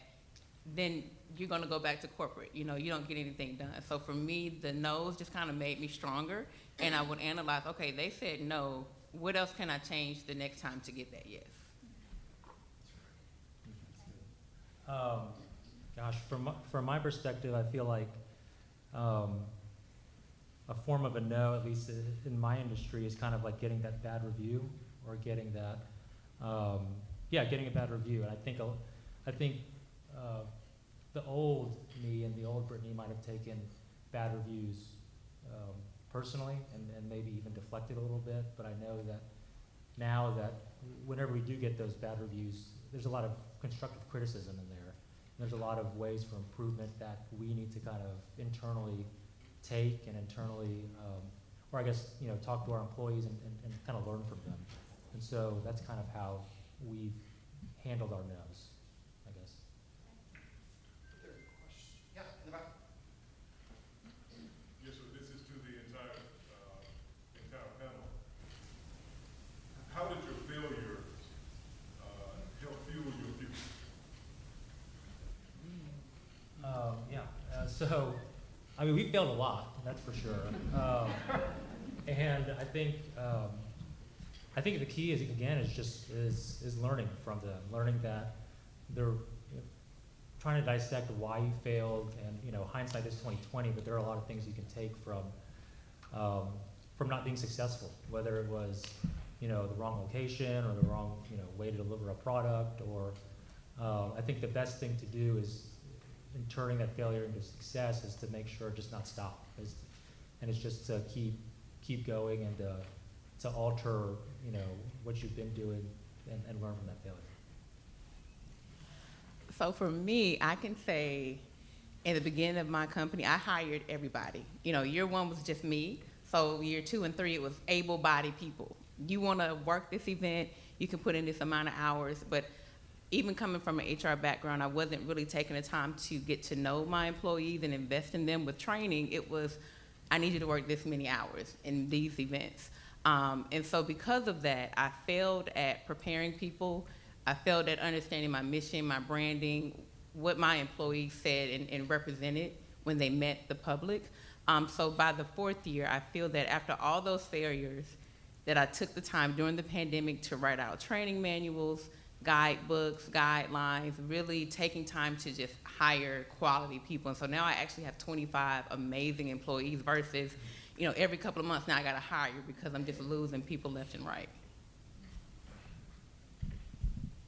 then you're gonna go back to corporate. You don't get anything done. So for me, the no's just kind of made me stronger, and I would analyze, okay, they said no, what else can I change the next time to get that yes? Gosh, from my perspective, I feel like a form of a no, at least in my industry, is kind of like getting that bad review, or getting that, getting a bad review. And I think the old me and the old Brittany might have taken bad reviews personally, and maybe even deflected a little bit. But I know that now that whenever we do get those bad reviews, there's a lot of constructive criticism in there. There's a lot of ways for improvement that we need to kind of internally take and internally, or I guess, talk to our employees and kind of learn from them. And so that's kind of how we've handled our no's, I guess. Yeah, in the back. Yes, so this is to the entire panel. How did your failures help fuel your future? So, I mean, we failed a lot, that's for sure. And I think the key is learning from them, learning that they're trying to dissect why you failed, and hindsight is 20/20, but there are a lot of things you can take from not being successful, whether it was the wrong location or the wrong way to deliver a product, or I think the best thing to do is, in turning that failure into success, is to make sure just not stop, and it's just to keep going, and to alter what you've been doing, and learn from that failure. So for me, I can say, in the beginning of my company, I hired everybody. Year 1 was just me. So year 2 and 3, it was able-bodied people. You want to work this event, you can put in this amount of hours, but even coming from an HR background, I wasn't really taking the time to get to know my employees and invest in them with training. It was, I need you to work this many hours in these events. And so because of that, I failed at preparing people. I failed at understanding my mission, my branding, what my employees said and represented when they met the public. So by the 4th year, I feel that after all those failures, that I took the time during the pandemic to write out training manuals, guidebooks, guidelines, really taking time to just hire quality people. And so now I actually have 25 amazing employees versus, every couple of months now I gotta hire because I'm just losing people left and right.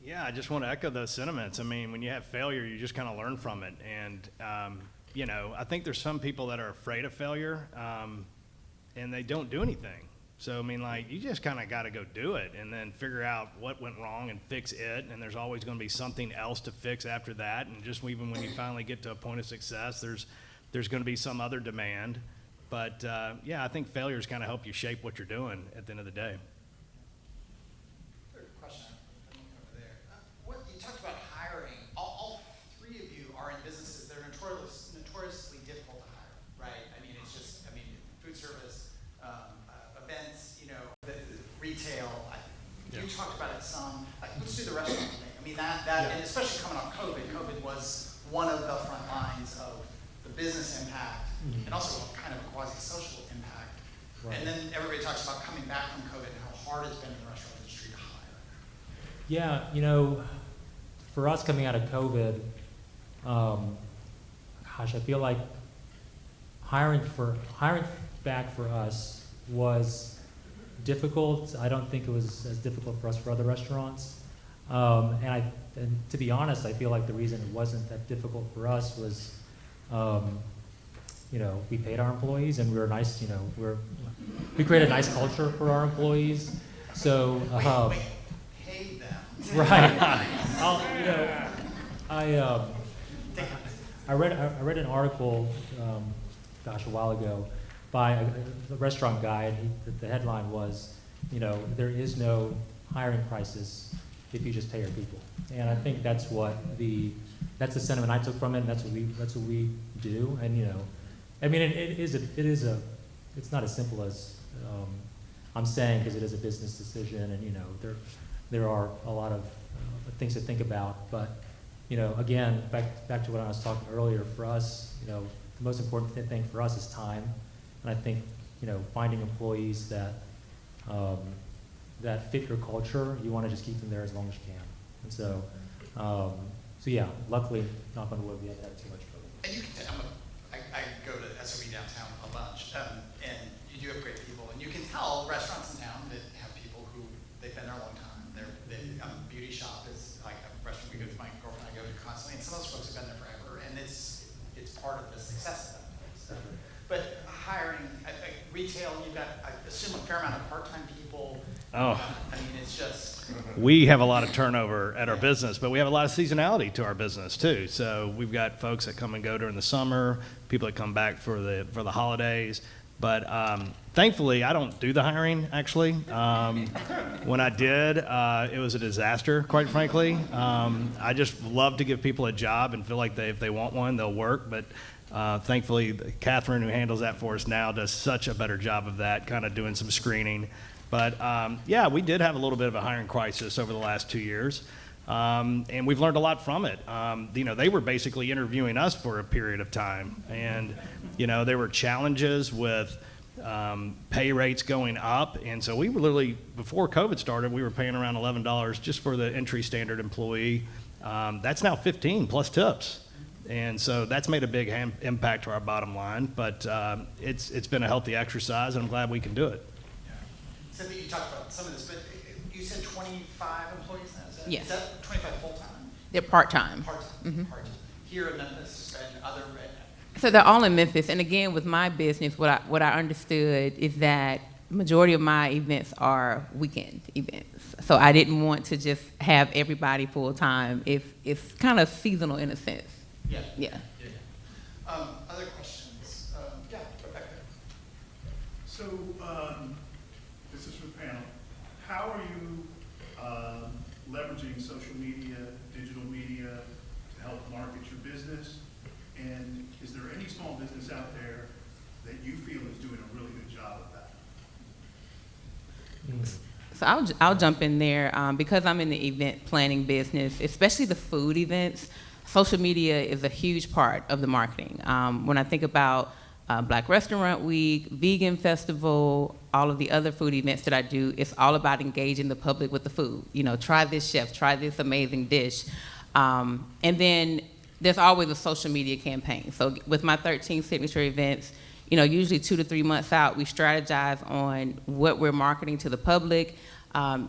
Yeah, I just want to echo those sentiments. I mean, when you have failure, you just kind of learn from it. And, I think there's some people that are afraid of failure, and they don't do anything. So, I mean, like, you just kind of got to go do it and then figure out what went wrong and fix it. And there's always going to be something else to fix after that. And just even when you finally get to a point of success, there's going to be some other demand. But, yeah, I think failures kind of help you shape what you're doing at the end of the day. Question over there. What you talked about hiring. All three of you are in businesses that are notoriously difficult to hire, right? I mean, it's just, food service, events, the retail. You talked about it some. Let's do the restaurant thing. I mean, and especially coming off COVID. COVID was one of the front lines of the business impact and also kind of a quasi-social impact. Right. And then everybody talks about coming back from COVID and how hard it's been in the restaurant industry to hire. Yeah, for us coming out of COVID, I feel like hiring back for us was difficult. I don't think it was as difficult for us for other restaurants. And to be honest, I feel like the reason it wasn't that difficult for us was, we paid our employees and we were nice. We created a nice culture for our employees. So paid them. Right. I read an article, a while ago, by a restaurant guy, and the headline was, there is no hiring crisis if you just pay your people. And I think that's the sentiment I took from it, and that's what we do. And it's not as simple as I'm saying, because it is a business decision, and there are a lot of things to think about. But again, back to what I was talking earlier. For us, the most important thing for us is time, and I think finding employees that fit your culture. You want to just keep them there as long as you can. And so yeah, luckily, knock on wood, we haven't had too much trouble. And you can tell, I go to SOB downtown a bunch, and you do have great people, and you can tell restaurants in town that have people who they've been there a long time. Beauty shop is like a restaurant we go to. My girlfriend and I go to constantly, and some of those folks have been there forever, and it's part of the success of that place. So, but hiring, retail, you've got, I assume, a fair amount of part-time people. Oh. It's just. We have a lot of turnover at our business, but we have a lot of seasonality to our business too. So we've got folks that come and go during the summer, people that come back for the holidays. But thankfully, I don't do the hiring, actually. When I did, it was a disaster, quite frankly. I just love to give people a job and feel like if they want one, they'll work. But thankfully, Catherine, who handles that for us now, does such a better job of that, kind of doing some screening. But yeah, we did have a little bit of a hiring crisis over the last 2 years. And we've learned a lot from it. They were basically interviewing us for a period of time. And, there were challenges with pay rates going up. And so we were literally, before COVID started, we were paying around $11 just for the entry standard employee. That's now $15 plus tips. And so that's made a big impact to our bottom line. But it's been a healthy exercise, and I'm glad we can do it. Yeah. Cynthia, you talked about some of this, but you said 25 employees now? Yes. Is that 25 full-time? They're part-time. Part-time. Mm-hmm. Part-time. Here in Memphis and other. So they're all in Memphis. And again, with my business, what I understood is that the majority of my events are weekend events. So I didn't want to just have everybody full-time. It's kind of seasonal in a sense. Yeah. Yeah. Other questions? Yeah, go back there. So, this is for the panel. How are you leveraging social media, digital media to help market your business? And is there any small business out there that you feel is doing a really good job of that? So I'll jump in there because I'm in the event planning business, especially the food events. Social media is a huge part of the marketing. When I think about Black Restaurant Week, Vegan Festival, all of the other food events that I do, it's all about engaging the public with the food. Try this chef, try this amazing dish. And then there's always a social media campaign. So with my 13 signature events, usually 2 to 3 months out, we strategize on what we're marketing to the public,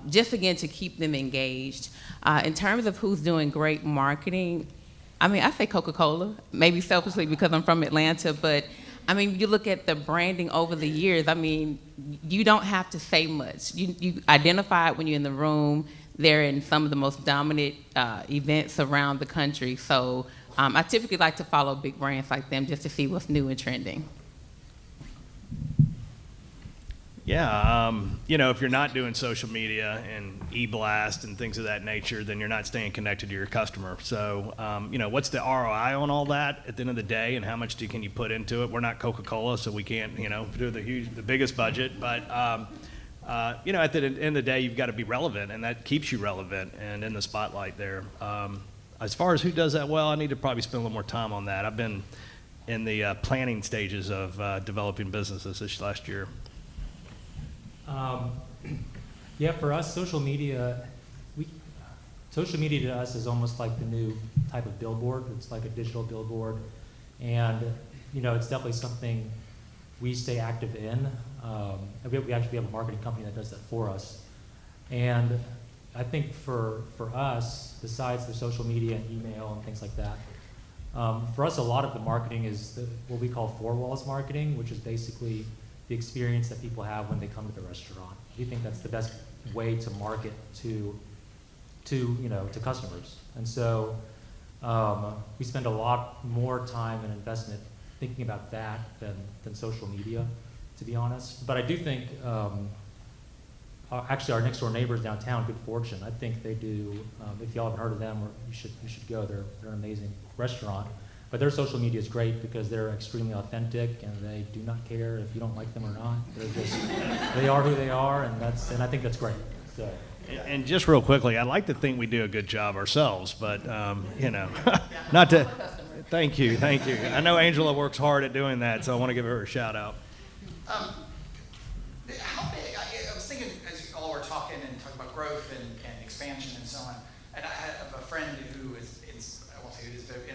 just again to keep them engaged. In terms of who's doing great marketing, I say Coca-Cola, maybe selfishly because I'm from Atlanta, but I mean, you look at the branding over the years, I mean, you don't have to say much. You identify it when you're in the room. They're in some of the most dominant events around the country. So I typically like to follow big brands like them just to see what's new and trending. Yeah, if you're not doing social media and e-blast and things of that nature, then you're not staying connected to your customer. So, what's the ROI on all that at the end of the day, and how much can you put into it? We're not Coca-Cola, so we can't, do the biggest budget. But, at the end of the day, you've got to be relevant, and that keeps you relevant and in the spotlight there. As far as who does that well, I need to probably spend a little more time on that. I've been in the planning stages of developing businesses this last year. Yeah, for us, social media to us is almost like the new type of billboard. It's like a digital billboard. And, it's definitely something we stay active in. We actually have a marketing company that does that for us. And I think for us, besides the social media and email and things like that, for us, a lot of the marketing is what we call four walls marketing, which is basically the experience that people have when they come to the restaurant. We think that's the best way to market to customers. And so we spend a lot more time and investment thinking about that than social media, to be honest. But I do think, actually our next door neighbors downtown, Good Fortune, I think they do, if y'all haven't heard of them, you should go. They're an amazing restaurant. But their social media is great because they're extremely authentic and they do not care if you don't like them or not. They are who they are, and I think that's great. So. And just real quickly, I'd like to think we do a good job ourselves, but not to. Thank you. I know Angela works hard at doing that, so I want to give her a shout out. How big? I was thinking as you all were talking about growth and expansion and so on. And I have a friend who is I won't say who it is, but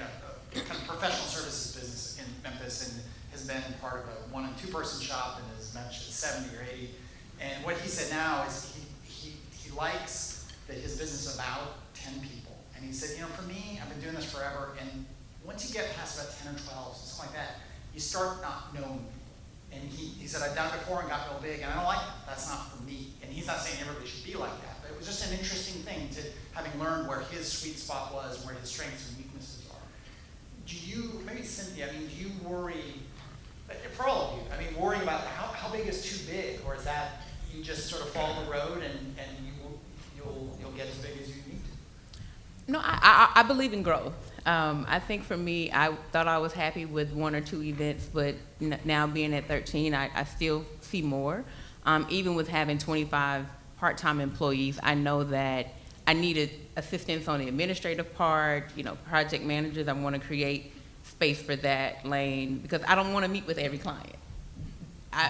kind of professional services business in Memphis, and has been part of a 1- and 2-person shop and has managed 70 or 80. And what he said now is he likes that his business is about 10 people. And he said, for me, I've been doing this forever, and once you get past about 10 or 12, something like that, you start not knowing people. And he said, I've done it before and got real big, and I don't like that. That's not for me. And he's not saying everybody should be like that, but it was just an interesting thing to having learned where his sweet spot was and where his strengths and weaknesses are. Do you, maybe Cynthia, do you worry, for all of you, worrying about how big is too big, or is that you just sort of follow the road and you'll get as big as you need to? No, I believe in growth. I think for me, I thought I was happy with 1 or 2 events, but now being at 13, I still see more. Even with having 25 part-time employees, I know that I needed assistance on the administrative part, project managers. I want to create space for that lane because I don't want to meet with every client.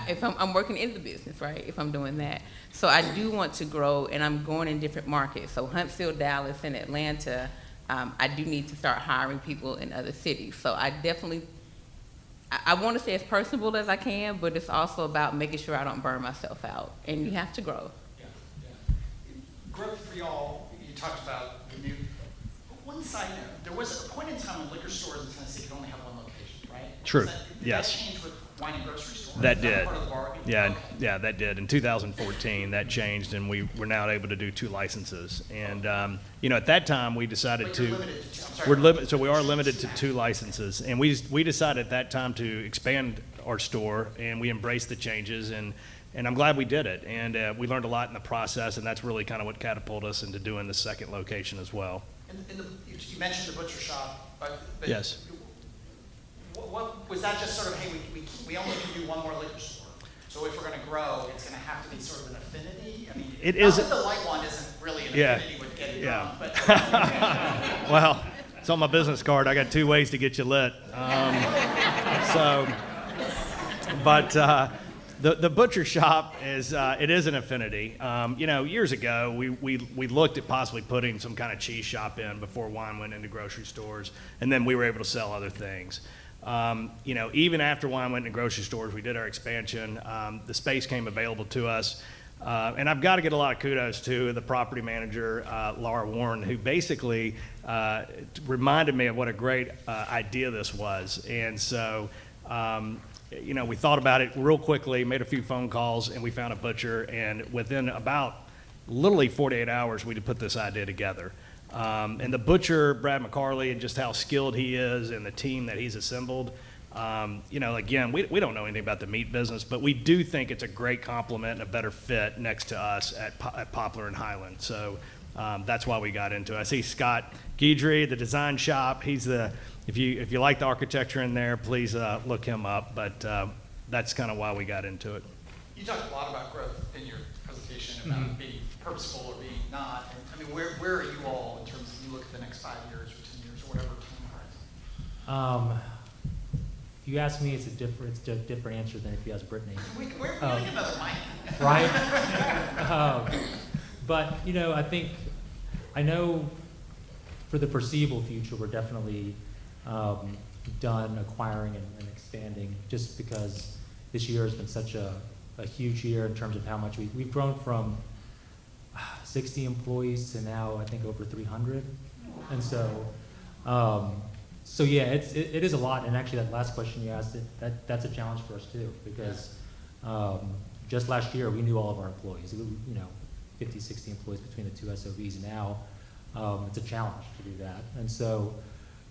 If I'm working in the business, right, if I'm doing that. So I do want to grow, and I'm going in different markets. So Huntsville, Dallas, and Atlanta, I do need to start hiring people in other cities. So I want to say as personable as I can, but it's also about making sure I don't burn myself out. And you have to grow. Yeah. Growth for y'all, you talked about the new. One side note, there was a point in time when liquor stores in Tennessee could only have one location, right? True. Did that change with wine and grocery stores? That did. Part of the bargain? Yeah, that did. In 2014, that changed, and we were now able to do 2 licenses. And at that time, we decided to. So we are limited to 2 licenses, and we decided at that time to expand our store, and we embraced the changes, and I'm glad we did it. And we learned a lot in the process, and that's really kind of what catapulted us into doing the second location as well. You mentioned the butcher shop, but yes. What was that? Just sort of, hey, we only can do 1 more liquor store. So if we're going to grow, it's going to have to be sort of an affinity. It is. The light one isn't really an affinity with getting drunk, but. Well, it's on my business card. I got 2 ways to get you lit. The butcher shop is it is an affinity. Years ago we looked at possibly putting some kind of cheese shop in before wine went into grocery stores, and then we were able to sell other things. Even after wine went into grocery stores, we did our expansion. The space came available to us, and I've got to get a lot of kudos to the property manager, Laura Warren, who basically reminded me of what a great idea this was, and so. We thought about it real quickly, made a few phone calls, and we found a butcher. And within about literally 48 hours, we put this idea together. And the butcher, Brad McCarley, and just how skilled he is and the team that he's assembled, again, we don't know anything about the meat business, but we do think it's a great complement and a better fit next to us at Poplar and Highland. So that's why we got into it. I see Scott Guidry, the design shop. He's if you like the architecture in there, please look him up. But that's kind of why we got into it. You talked a lot about growth in your presentation, about being purposeful or being not. And, I mean, where are you all in terms of, you look at the next 5 years or 10 years or whatever time horizon? If you ask me, it's a different answer than if you ask Brittany. We're getting another mic. Right? But, I know for the foreseeable future, we're definitely done acquiring and expanding, just because this year has been such a huge year in terms of how much we've grown from 60 employees to now, I think, over 300. And so, yeah, it is a lot. And actually, that last question you asked, that's a challenge for us too, because just last year we knew all of our employees. 50, 60 employees between the two SOBs. Now it's a challenge to do that. And so,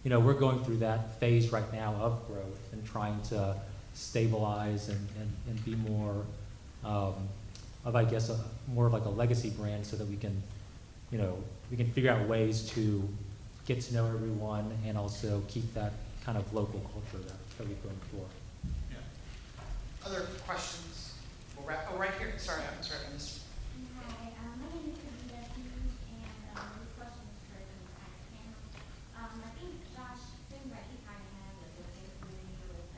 we're going through that phase right now of growth and trying to stabilize and be more more of like a legacy brand, so that we can figure out ways to get to know everyone and also keep that kind of local culture that we've grown for. Yeah. Other questions? We'll wrap. Oh, right here. Sorry, I'm sorry, I missed. Hi, my name is Cynthia, and this question is for the entire panel. I think Josh seems like he kind of has a business community with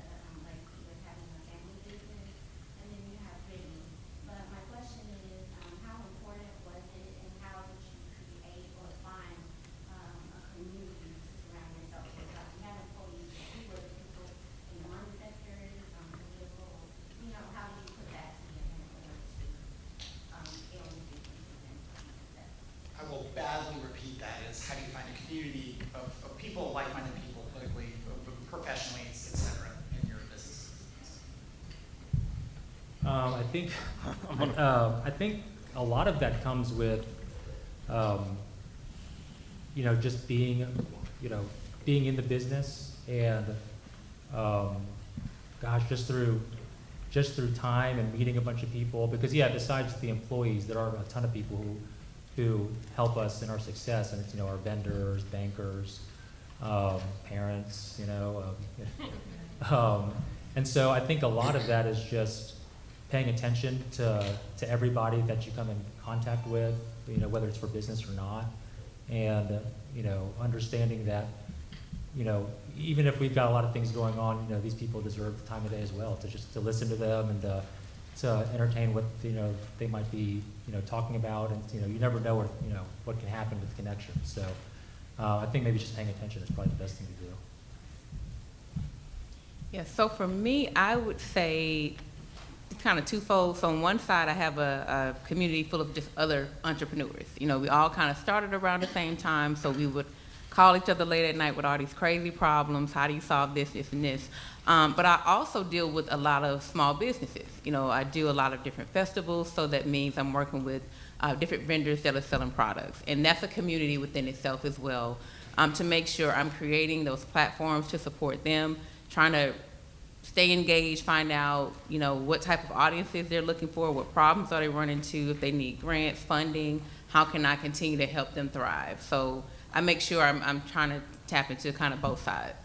having a family business, and then you have Brittany. But my question is, how important was it, and how did you create or find a community to surround yourself with? You have employees who were the people in one sector, how did you put that together in order to scale the business and I will badly repeat that. Is how do you find a community of people, like-minded people, politically, professionally, etc., in your business? I think a lot of that comes with, just being in the business and, just through time and meeting a bunch of people. Because besides the employees, there are a ton of people who help us in our success, and it's our vendors, bankers, parents, and so I think a lot of that is just paying attention to everybody that you come in contact with, whether it's for business or not, and understanding that even if we've got a lot of things going on, these people deserve the time of day as well, to listen to them and to entertain what they might be talking about, and you never know what can happen with connections. So I think maybe just paying attention is probably the best thing to do. Yeah, so for me, I would say kind of twofold. So on one side, I have a community full of just other entrepreneurs. We all kind of started around the same time, so we would call each other late at night with all these crazy problems. How do you solve this, this, and this? But I also deal with a lot of small businesses. I do a lot of different festivals, so that means I'm working with different vendors that are selling products. And that's a community within itself as well, to make sure I'm creating those platforms to support them, trying to stay engaged, find out, what type of audiences they're looking for, what problems are they running into, if they need grants, funding, how can I continue to help them thrive? So I make sure I'm trying to tap into kind of both sides.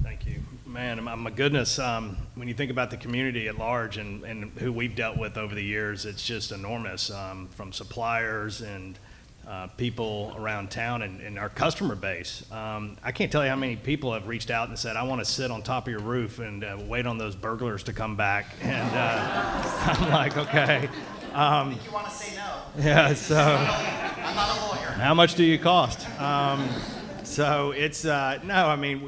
Thank you. Man, my goodness, when you think about the community at large and who we've dealt with over the years, it's just enormous, from suppliers and people around town and our customer base. I can't tell you how many people have reached out and said, I want to sit on top of your roof and wait on those burglars to come back. And I'm like, okay. I think you want to say no. Yeah, so I'm not a lawyer. How much do you cost? So it's no, I mean,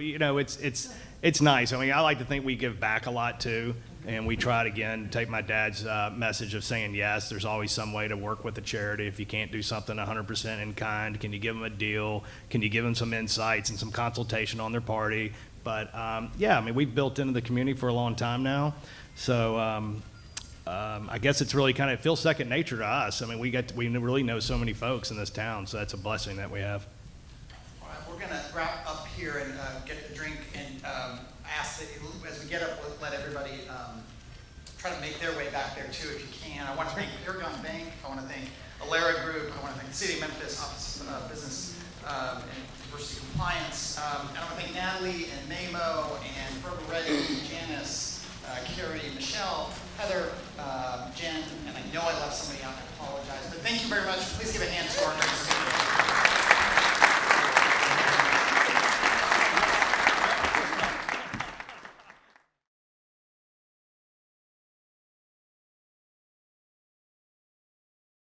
it's nice. I mean, I like to think we give back a lot too. And we tried again, take my dad's message of saying yes, there's always some way to work with a charity. If you can't do something 100% in kind, can you give them a deal? Can you give them some insights and some consultation on their party? But yeah, I mean, we've built into the community for a long time now. So I guess it's really it feels second nature to us. I mean, we really know so many folks in this town, so that's a blessing that we have. All right, we're going to wrap up here and get a drink and ask that as we get up, we'll let everybody try to make their way back there too, if you can. I want to thank Paragon Bank. I want to thank Alera Group. I want to thank the City of Memphis Office of Business and Diversity Compliance. And I want to thank Natalie and Mamo and Barbara Reddy, Janice, Carrie, Michelle, Heather, Jen, and I know I left somebody out. I apologize. But thank you very much. Please give a hand to our